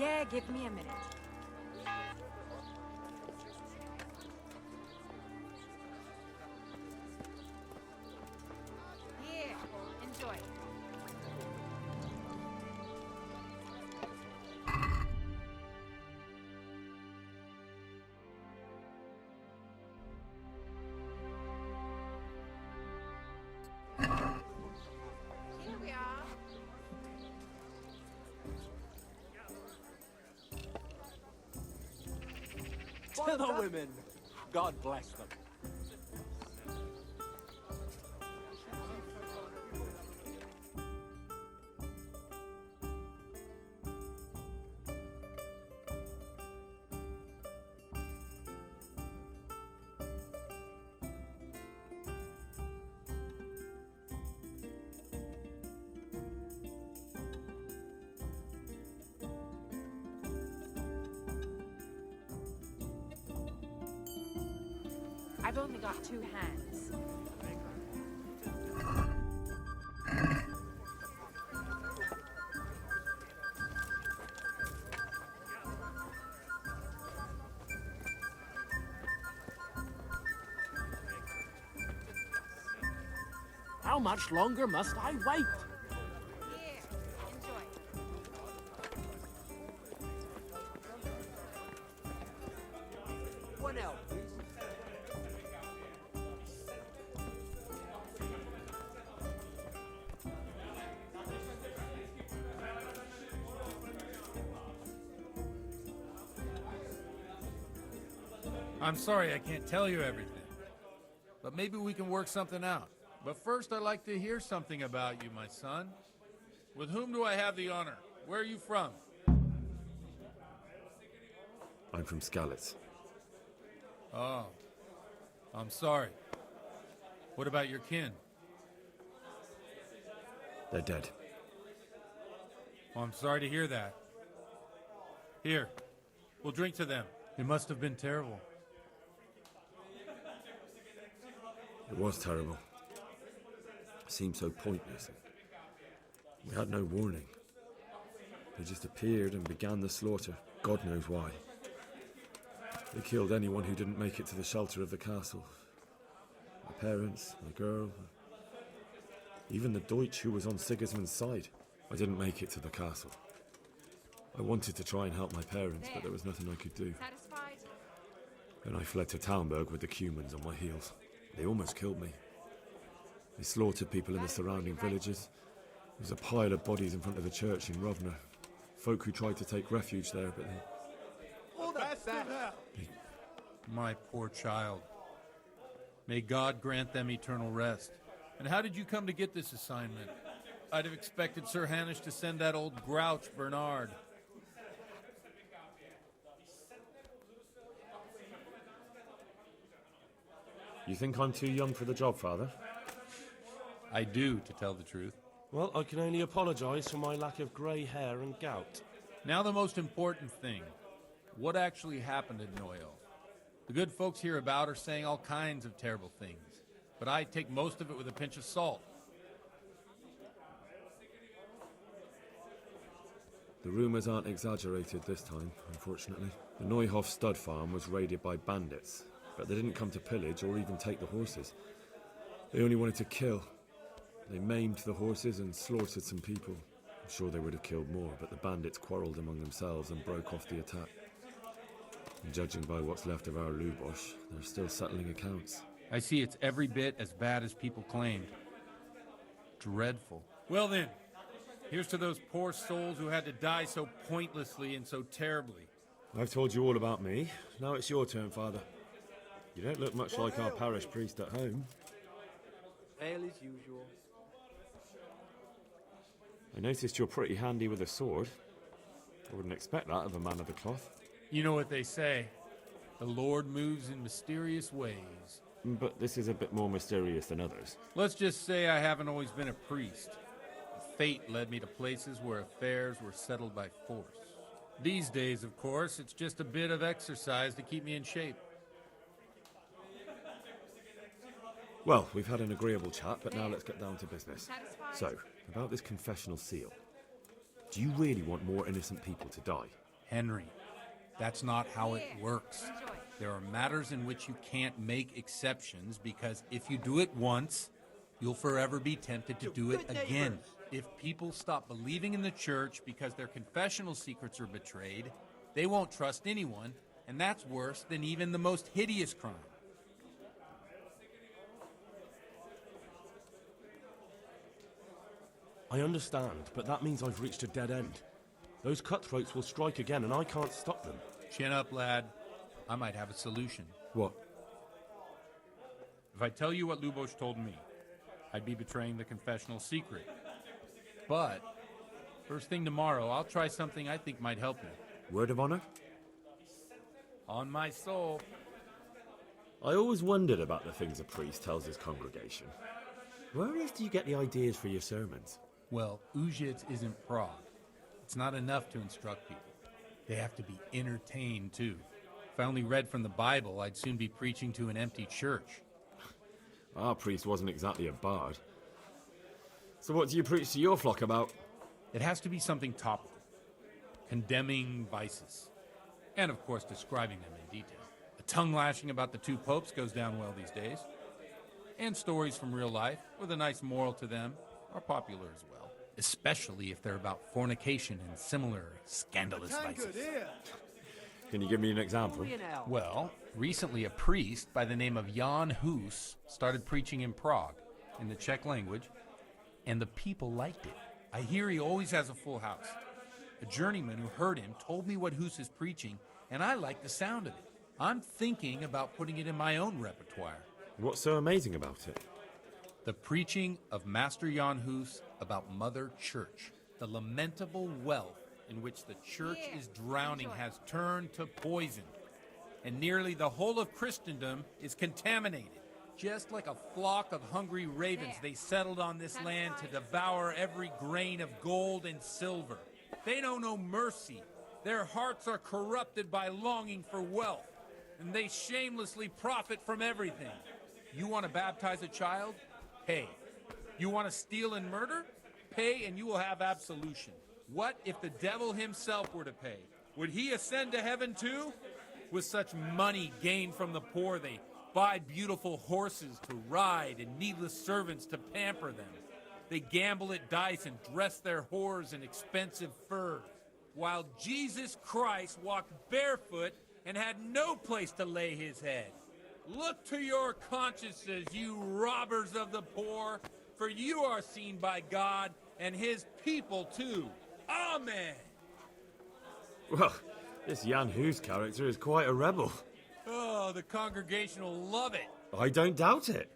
Yeah, give me a minute. Here, enjoy. Here we are. To the women. God bless them. I've only got 2 hands. How much longer must I wait? Here, enjoy. One out, please. I'm sorry I can't tell you everything. But maybe we can work something out. But first I'd like to hear something about you, my son. With whom do I have the honor? Where are you from? I'm from Skalitz. Oh. I'm sorry. What about your kin? They're dead. Oh, I'm sorry to hear that. Here, we'll drink to them. It must have been terrible. It was terrible. It seemed so pointless. We had no warning. They just appeared and began the slaughter. God knows why. They killed anyone who didn't make it to the shelter of the castle. My parents, my girl, even the Deutsch who was on Sigismund's side. I didn't make it to the castle. I wanted to try and help my parents, but there was nothing I could do. Satisfied? Then I fled to Talmberg with the Cumans on my heels. They almost killed me. They slaughtered people in the surrounding villages. There was a pile of bodies in front of the church in Rovna. Folk who tried to take refuge there, but All the best. My poor child. May God grant them eternal rest. And how did you come to get this assignment? I'd have expected Sir Hanish to send that old grouch, Bernard. You think I'm too young for the job, Father? I do, to tell the truth. Well, I can only apologise for my lack of grey hair and gout. Now the most important thing. What actually happened at Noyle? The good folks hereabout are saying all kinds of terrible things, but I take most of it with a pinch of salt. The rumours aren't exaggerated this time, unfortunately. The Neuhof stud farm was raided by bandits, but they didn't come to pillage or even take the horses. They only wanted to kill. They maimed the horses and slaughtered some people. I'm sure they would have killed more, but the bandits quarrelled among themselves and broke off the attack. And judging by what's left of our Lubosh, they're still settling accounts. I see it's every bit as bad as people claimed. Dreadful. Well then, here's to those poor souls who had to die so pointlessly and so terribly. I've told you all about me. Now it's your turn, Father. You don't look much like our parish priest at home. Well as usual. I noticed you're pretty handy with a sword. I wouldn't expect that of a man of the cloth. You know what they say. The Lord moves in mysterious ways. But this is a bit more mysterious than others. Let's just say I haven't always been a priest. Fate led me to places where affairs were settled by force. These days, of course, it's just a bit of exercise to keep me in shape. Well, we've had an agreeable chat, but now let's get down to business. So, about this confessional seal. Do you really want more innocent people to die? Henry, that's not how it works. There are matters in which you can't make exceptions because if you do it once, you'll forever be tempted to do it again. If people stop believing in the church because their confessional secrets are betrayed, they won't trust anyone, and that's worse than even the most hideous crime. I understand, but that means I've reached a dead end. Those cutthroats will strike again, and I can't stop them. Chin up, lad. I might have a solution. What? If I tell you what Lubosh told me, I'd be betraying the confessional secret. But, first thing tomorrow, I'll try something I think might help you. Word of honor? On my soul. I always wondered about the things a priest tells his congregation. Where on earth do you get the ideas for your sermons? Well, Ujits isn't Prague. It's not enough to instruct people. They have to be entertained, too. If I only read from the Bible, I'd soon be preaching to an empty church. Our priest wasn't exactly a bard. So what do you preach to your flock about? It has to be something topical. Condemning vices. And, of course, describing them in detail. A tongue-lashing about the two popes goes down well these days. And stories from real life, with a nice moral to them, are popular as well. Especially if they're about fornication and similar scandalous vices. Can you give me an example? Well, recently a priest by the name of Jan Hus started preaching in Prague, in the Czech language, and the people liked it. I hear he always has a full house. A journeyman who heard him told me what Hus is preaching, and I like the sound of it. I'm thinking about putting it in my own repertoire. What's so amazing about it? The preaching of Master Jan Hus about Mother Church. The lamentable wealth in which the church is drowning has turned to poison. And nearly the whole of Christendom is contaminated. Just like a flock of hungry ravens, they settled on this land to devour every grain of gold and silver. They know no mercy. Their hearts are corrupted by longing for wealth, and they shamelessly profit from everything. You want to baptize a child? Pay. You want to steal and murder? Pay and you will have absolution. What if the devil himself were to pay? Would he ascend to heaven too? With such money gained from the poor, they buy beautiful horses to ride and needless servants to pamper them. They gamble at dice and dress their whores in expensive furs, while Jesus Christ walked barefoot and had no place to lay his head. Look to your consciences, you robbers of the poor, for you are seen by God and his people too. Amen. Well, this Jan Hus character is quite a rebel. Oh, the congregation will love it. I don't doubt it.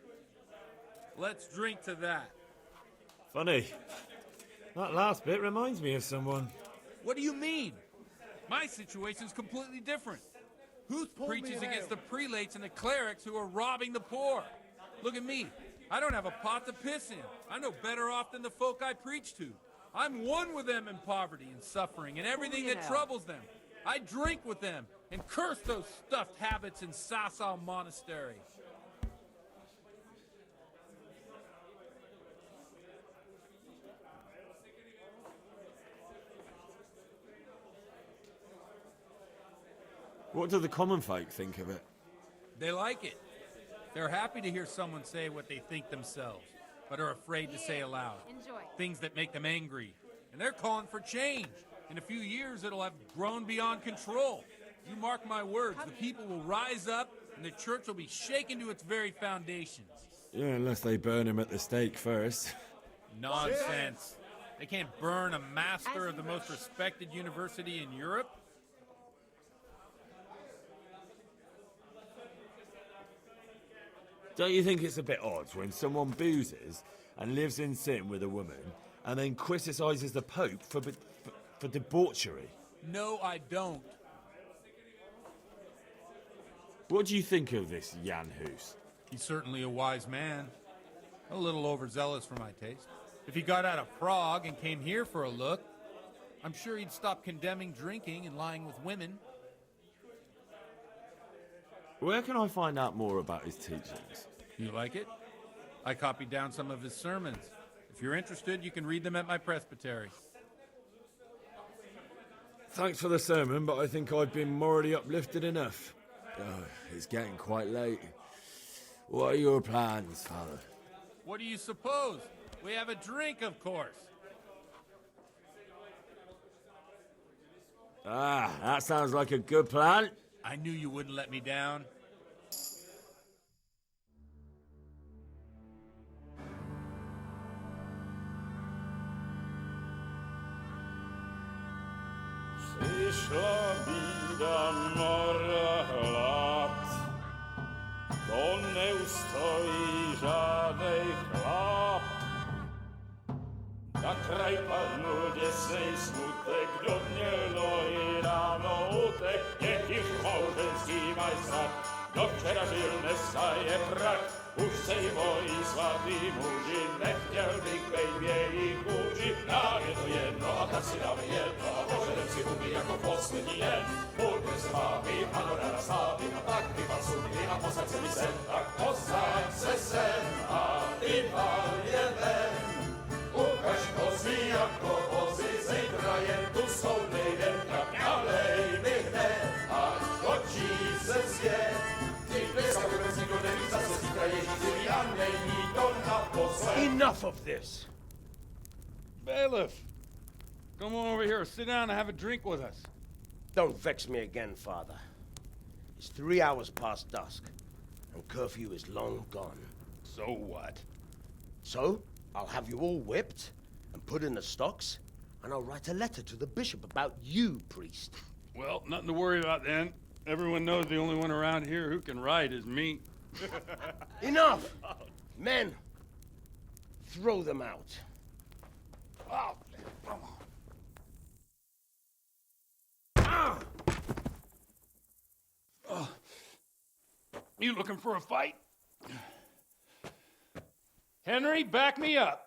Let's drink to that. Funny. That last bit reminds me of someone. What do you mean? My situation's completely different. Who preaches against the prelates and the clerics who are robbing the poor? Look at me. I don't have a pot to piss in. I'm no better off than the folk I preach to. I'm one with them in poverty and suffering and everything that troubles them. I drink with them and curse those stuffed habits in Sasau Monastery. What do the common folk think of it? They like it. They're happy to hear someone say what they think themselves, but are afraid to say aloud. Enjoy. Things that make them angry. And they're calling for change. In a few years, it'll have grown beyond control. You mark my words, the people will rise up, and the church will be shaken to its very foundations. Yeah, unless they burn him at the stake first. Nonsense. They can't burn a master of the most respected university in Europe. Don't you think it's a bit odd when someone boozes and lives in sin with a woman and then criticises the Pope for debauchery? No, I don't. What do you think of this Jan Hus? He's certainly a wise man. A little overzealous for my taste. If he got out of Prague and came here for a look, I'm sure he'd stop condemning drinking and lying with women. Where can I find out more about his teachings? You like it? I copied down some of his sermons. If you're interested, you can read them at my presbytery. Thanks for the sermon, but I think I've been morally uplifted enough. Oh, it's getting quite late. What are your plans, Father? What do you suppose? We have a drink, of course. Ah, that sounds like a good plan. I knew you wouldn't let me down. Przyszła bida mora lat, to nie ustoi żadnej chlap. Na kraj padł dziesięć smutek, do mnie i rano utek, niech ich małżeński majstrat, do wczera żylne staje prach. Už sejmo i svatý muži, nechtěl bych bejbě i kůži. Nám je to jedno a tak si dáme jedno a požerem si huby jako poslední den. Budeme se bavit a do rána slávy a tak vypal sudy a posaď se mi sem. Tak posaď se sem a vypal je ven. Ukaž kozy jako vozy, zítra je tu soudnej den. Tak nalej mi hned a točí se svět. Enough of this! Bailiff! Come on over here, sit down and have a drink with us. Don't vex me again, Father. It's 3 hours past dusk, and curfew is long gone. So what? So, I'll have you all whipped and put in the stocks, and I'll write a letter to the bishop about you, priest. Well, nothing to worry about then. Everyone knows the only one around here who can write is me. Enough! Men, throw them out. Oh, come on. Ah! Oh. You looking for a fight? Henry, back me up.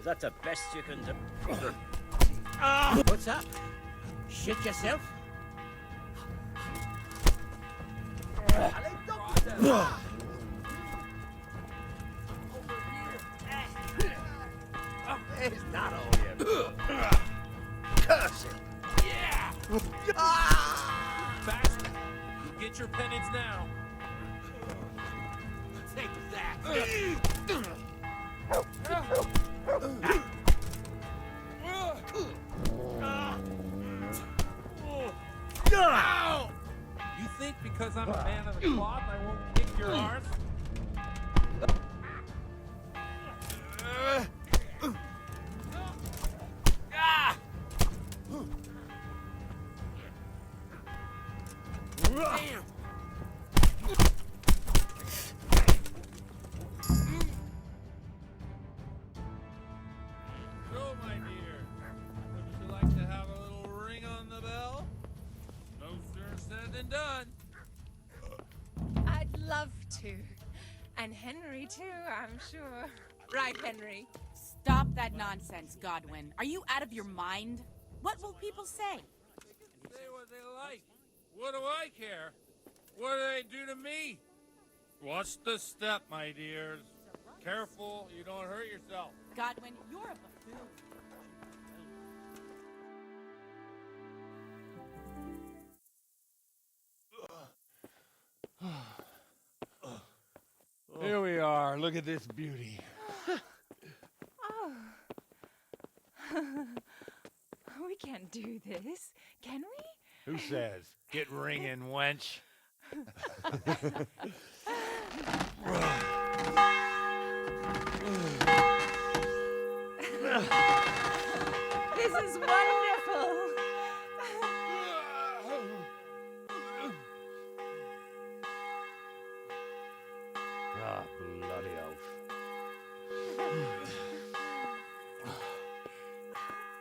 That's the best you can do. What's up? Shit yourself? It's not all you. Curse it! Yeah! Bastard! You get your penance now. Take that! Ow! You think because I'm a man of the cloth I won't kick your arse? Damn! So, my dear, would you like to have a little ring on the bell? No sooner said than done. I'd love to. And Henry, too, I'm sure. Right, Henry? Stop that nonsense, Godwin. Are you out of your mind? What will people say? Say what they like. What do I care? What do they do to me? Watch the step, my dears. Careful, you don't hurt yourself. Godwin, you're a buffoon. Here we are. Look at this beauty. Oh. We can't do this, can we? Who says? Get ringing, wench. This is wonderful. Ah, bloody oath.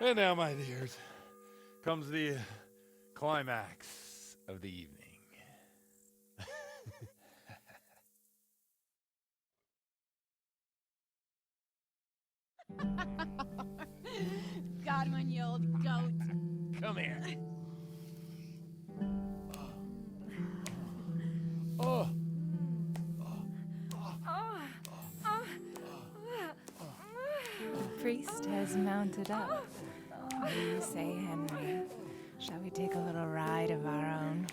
And now, my dears, comes the climax of the evening. Godwin, you old goat. Come here. haunted up. What do you say, Henry? Shall we take a little ride of our own?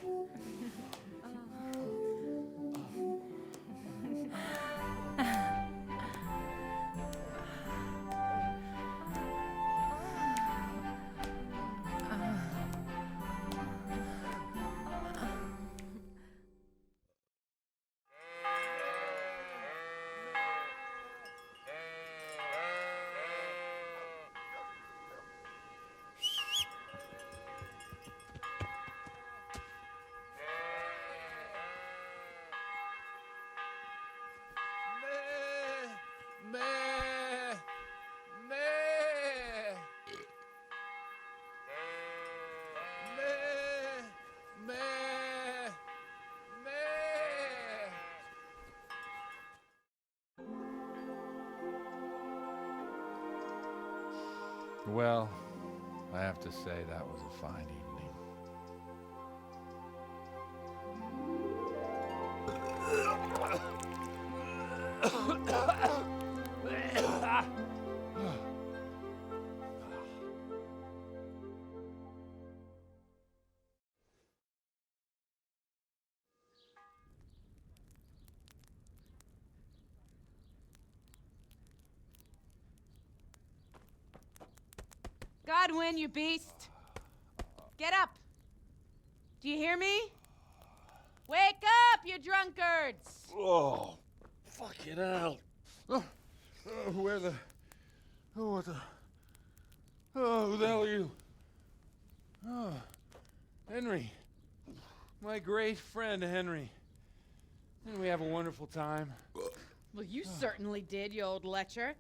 Well, I have to say that was a fine evening. Godwin, you beast! Get up! Do you hear me? Wake up, you drunkards! Oh, fucking hell. Where the... Oh, what the... Oh, who the hell are you? Oh, Henry. My great friend, Henry. Didn't we have a wonderful time? Well, you certainly did, you old lecher.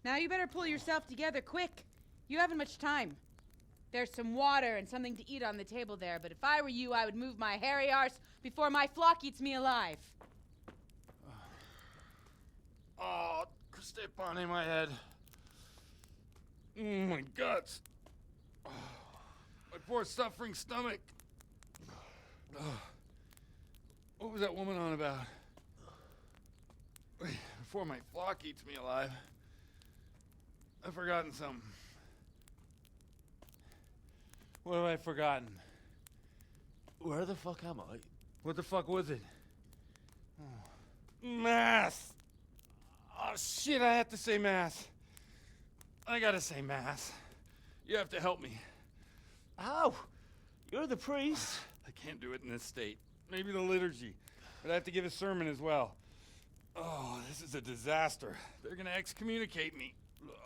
Now you better pull yourself together quick. You haven't much time. There's some water and something to eat on the table there, but if I were you, I would move my hairy arse before my flock eats me alive. Oh, step on in my head. My guts. Oh, my poor suffering stomach. Oh, what was that woman on about? Before my flock eats me alive. I've forgotten something. What have I forgotten? Where the fuck am I? What the fuck was it? Mass! Oh, shit, I have to say mass. I gotta say mass. You have to help me. How? You're the priest. I can't do it in this state. Maybe the liturgy. But I have to give a sermon as well. Oh, this is a disaster. They're gonna excommunicate me.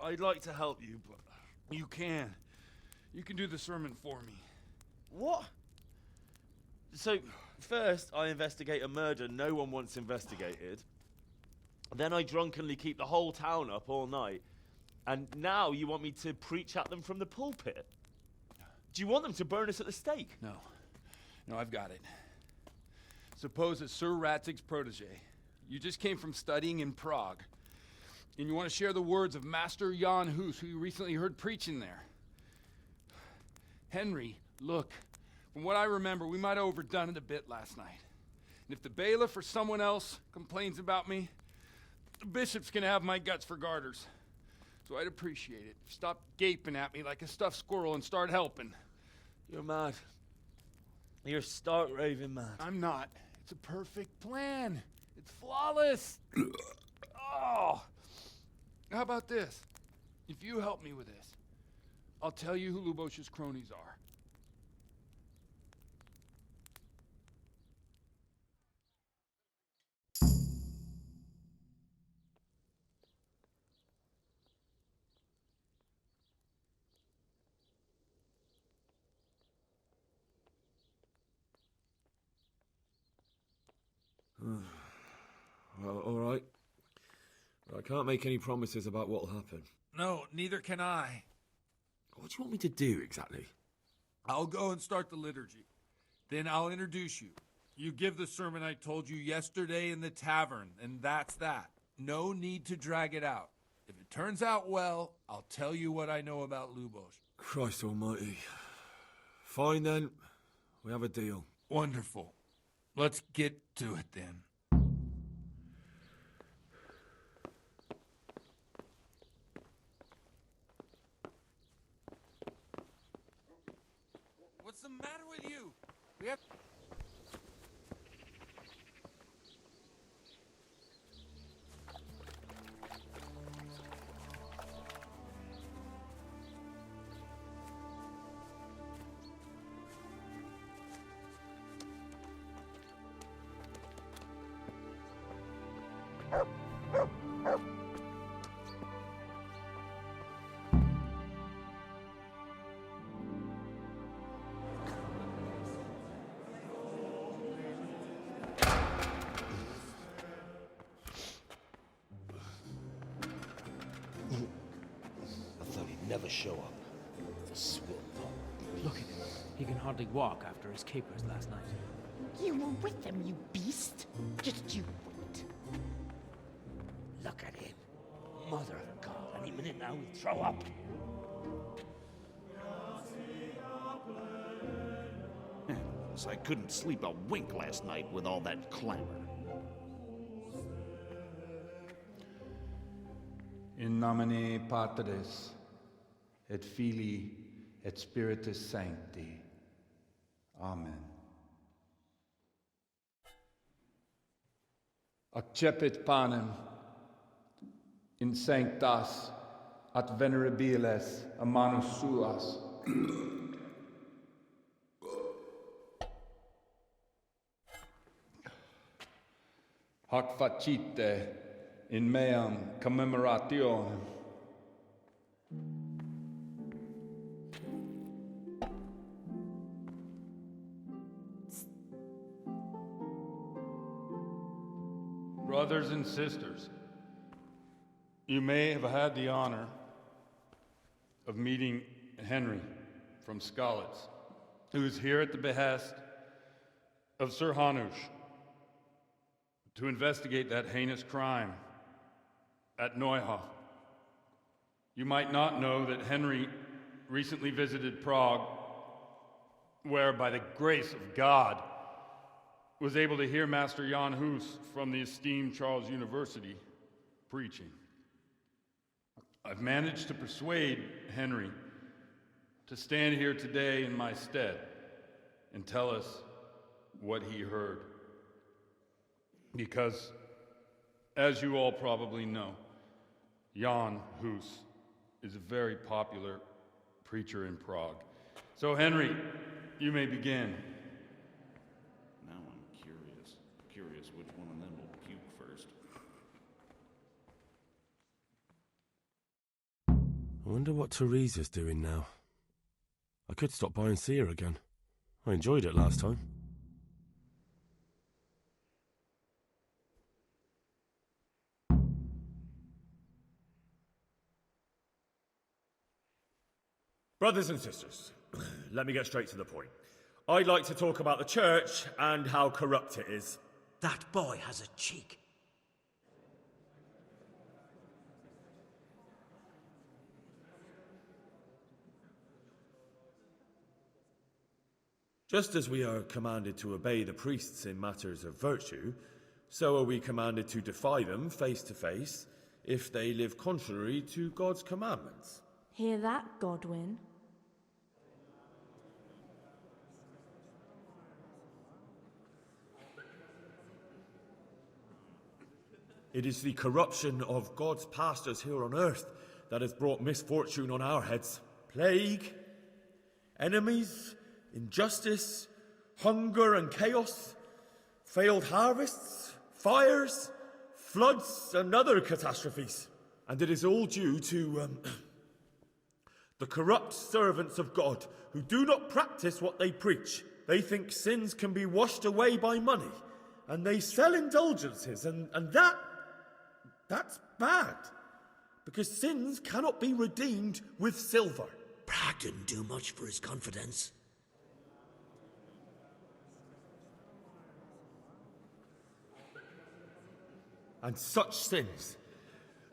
I'd like to help you, but... You can. You can do the sermon for me. What? So, first I investigate a murder no one wants investigated. Then I drunkenly keep the whole town up all night. And now you want me to preach at them from the pulpit? Do you want them to burn us at the stake? No. No, I've got it. Suppose that Sir Ratzig's protege. You just came from studying in Prague. And you want to share the words of Master Jan Hus, who you recently heard preaching there. Henry, look, from what I remember, we might have overdone it a bit last night. And if the bailiff or someone else complains about me, the bishop's gonna have my guts for garters. So I'd appreciate it. Stop gaping at me like a stuffed squirrel and start helping. You're mad. You're stark raving mad. I'm not. It's a perfect plan. It's flawless. Oh. How about this? If you help me with this, I'll tell you who Lubosh's cronies are. Well, all right. I can't make any promises about what'll happen. No, neither can I. What do you want me to do exactly? I'll go and start the liturgy. Then I'll introduce you. You give the sermon I told you yesterday in the tavern, and that's that. No need to drag it out. If it turns out well, I'll tell you what I know about Lubosh. Christ almighty. Fine then. We have a deal. Wonderful. Let's get to it then. the matter with you? We have... Never show up. The swill pop. Look at him. He can hardly walk after his capers last night. You were with them, you beast. Just you wait. Look at him. Mother of God. Any minute now he'll throw up. So I couldn't sleep a wink last night with all that clamor. In nomine Patris, et Filii, et Spiritus Sancti. Amen. Accepit panem in sanctas at venerabiles a manus suas. Hoc facite in meam commemorationem. Brothers and sisters, you may have had the honor of meeting Henry from Skalitz, who is here at the behest of Sir Hanush to investigate that heinous crime at Neuhof. You might not know that Henry recently visited Prague, where, by the grace of God, was able to hear Master Jan Hus from the esteemed Charles University preaching. I've managed to persuade Henry to stand here today in my stead and tell us what he heard. Because, as you all probably know, Jan Hus is a very popular preacher in Prague. So, Henry, you may begin. Now I'm curious which one of them will puke first. I wonder what Teresa's doing now. I could stop by and see her again. I enjoyed it last time. Brothers and sisters, let me get straight to the point. I'd like to talk about the church and how corrupt it is. That boy has a cheek. Just as we are commanded to obey the priests in matters of virtue, so are we commanded to defy them face to face if they live contrary to God's commandments. Hear that, Godwin? It is the corruption of God's pastors here on earth that has brought misfortune on our heads. Plague, enemies, injustice, hunger and chaos, failed harvests, fires, floods and other catastrophes. And it is all due to the corrupt servants of God who do not practice what they preach. They think sins can be washed away by money, and they sell indulgences, and that's bad, because sins cannot be redeemed with silver. Prague didn't do much for his confidence. And such sins,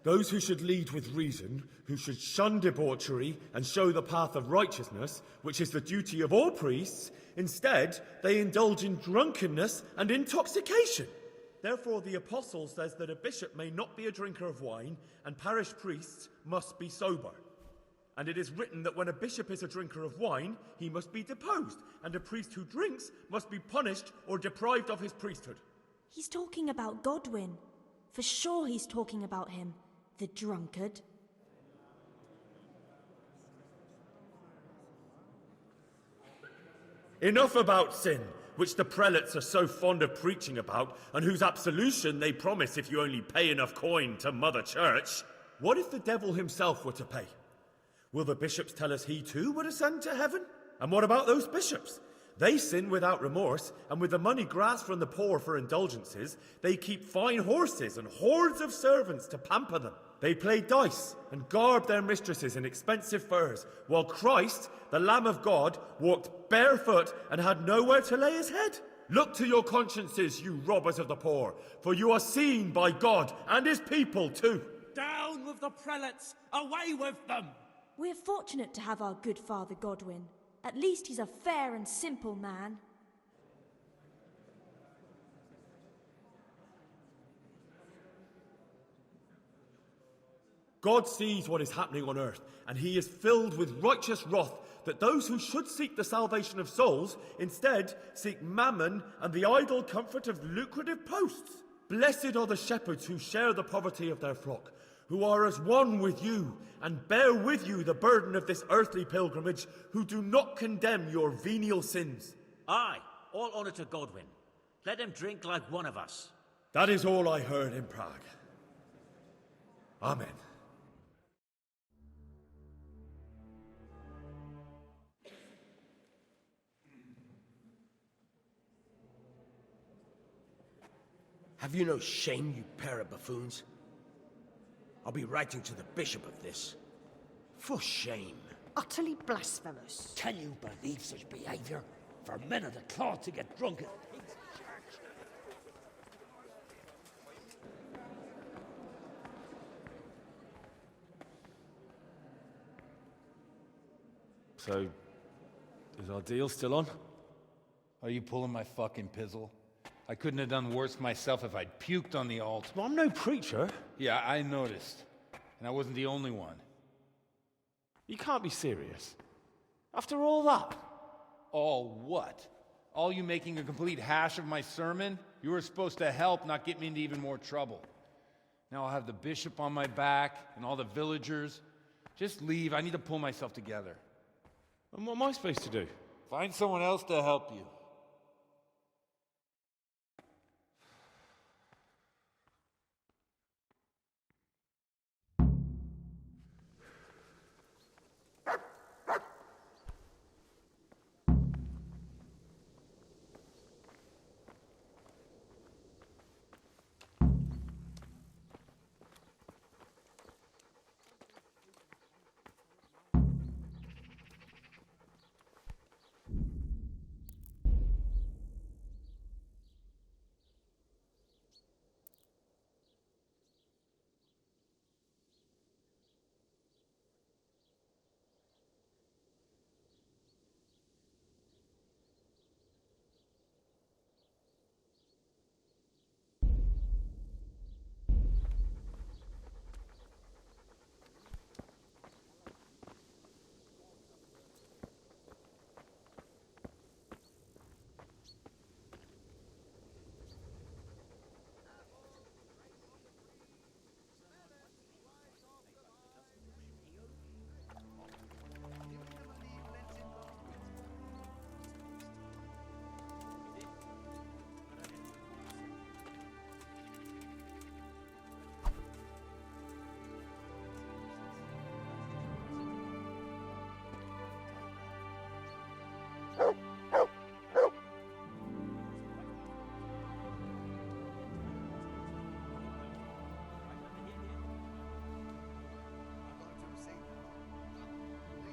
those who should lead with reason, who should shun debauchery and show the path of righteousness, which is the duty of all priests, instead they indulge in drunkenness and intoxication. Therefore the apostle says that a bishop may not be a drinker of wine, and parish priests must be sober. And it is written that when a bishop is a drinker of wine, he must be deposed, and a priest who drinks must be punished or deprived of his priesthood. He's talking about Godwin. For sure he's talking about him, the drunkard. Enough about sin, which the prelates are so fond of preaching about, and whose absolution they promise if you only pay enough coin to Mother Church. What if the devil himself were to pay? Will the bishops tell us he too would ascend to heaven? And what about those bishops? They sin without remorse, and with the money grasped from the poor for indulgences, they keep fine horses and hordes of servants to pamper them. They play dice and garb their mistresses in expensive furs, while Christ, the Lamb of God, walked barefoot and had nowhere to lay his head. Look to your consciences, you robbers of the poor, for you are seen by God and his people too. Down with the prelates! Away with them! We're fortunate to have our good Father Godwin. At least he's a fair and simple man. God sees what is happening on earth, and he is filled with righteous wrath that those who should seek the salvation of souls instead seek mammon and the idle comfort of lucrative posts. Blessed are the shepherds who share the poverty of their flock, who are as one with you and bear with you the burden of this earthly pilgrimage, who do not condemn your venial sins. Aye, all honour to Godwin. Let him drink like one of us. That is all I heard in Prague. Amen. Have you no shame, you pair of buffoons? I'll be writing to the bishop of this. For shame. Utterly blasphemous. Can you believe such behaviour? For men of the cloth to get drunk at pigs in church? So, is our deal still on? Are you pulling my fucking pizzle? I couldn't have done worse myself if I'd puked on the altar. Well, I'm no preacher. Yeah, I noticed. And I wasn't the only one. You can't be serious. After all that? All what? All you making a complete hash of my sermon? You were supposed to help, not get me into even more trouble. Now I'll have the bishop on my back and all the villagers. Just leave. I need to pull myself together. And what am I supposed to do? Find someone else to help you.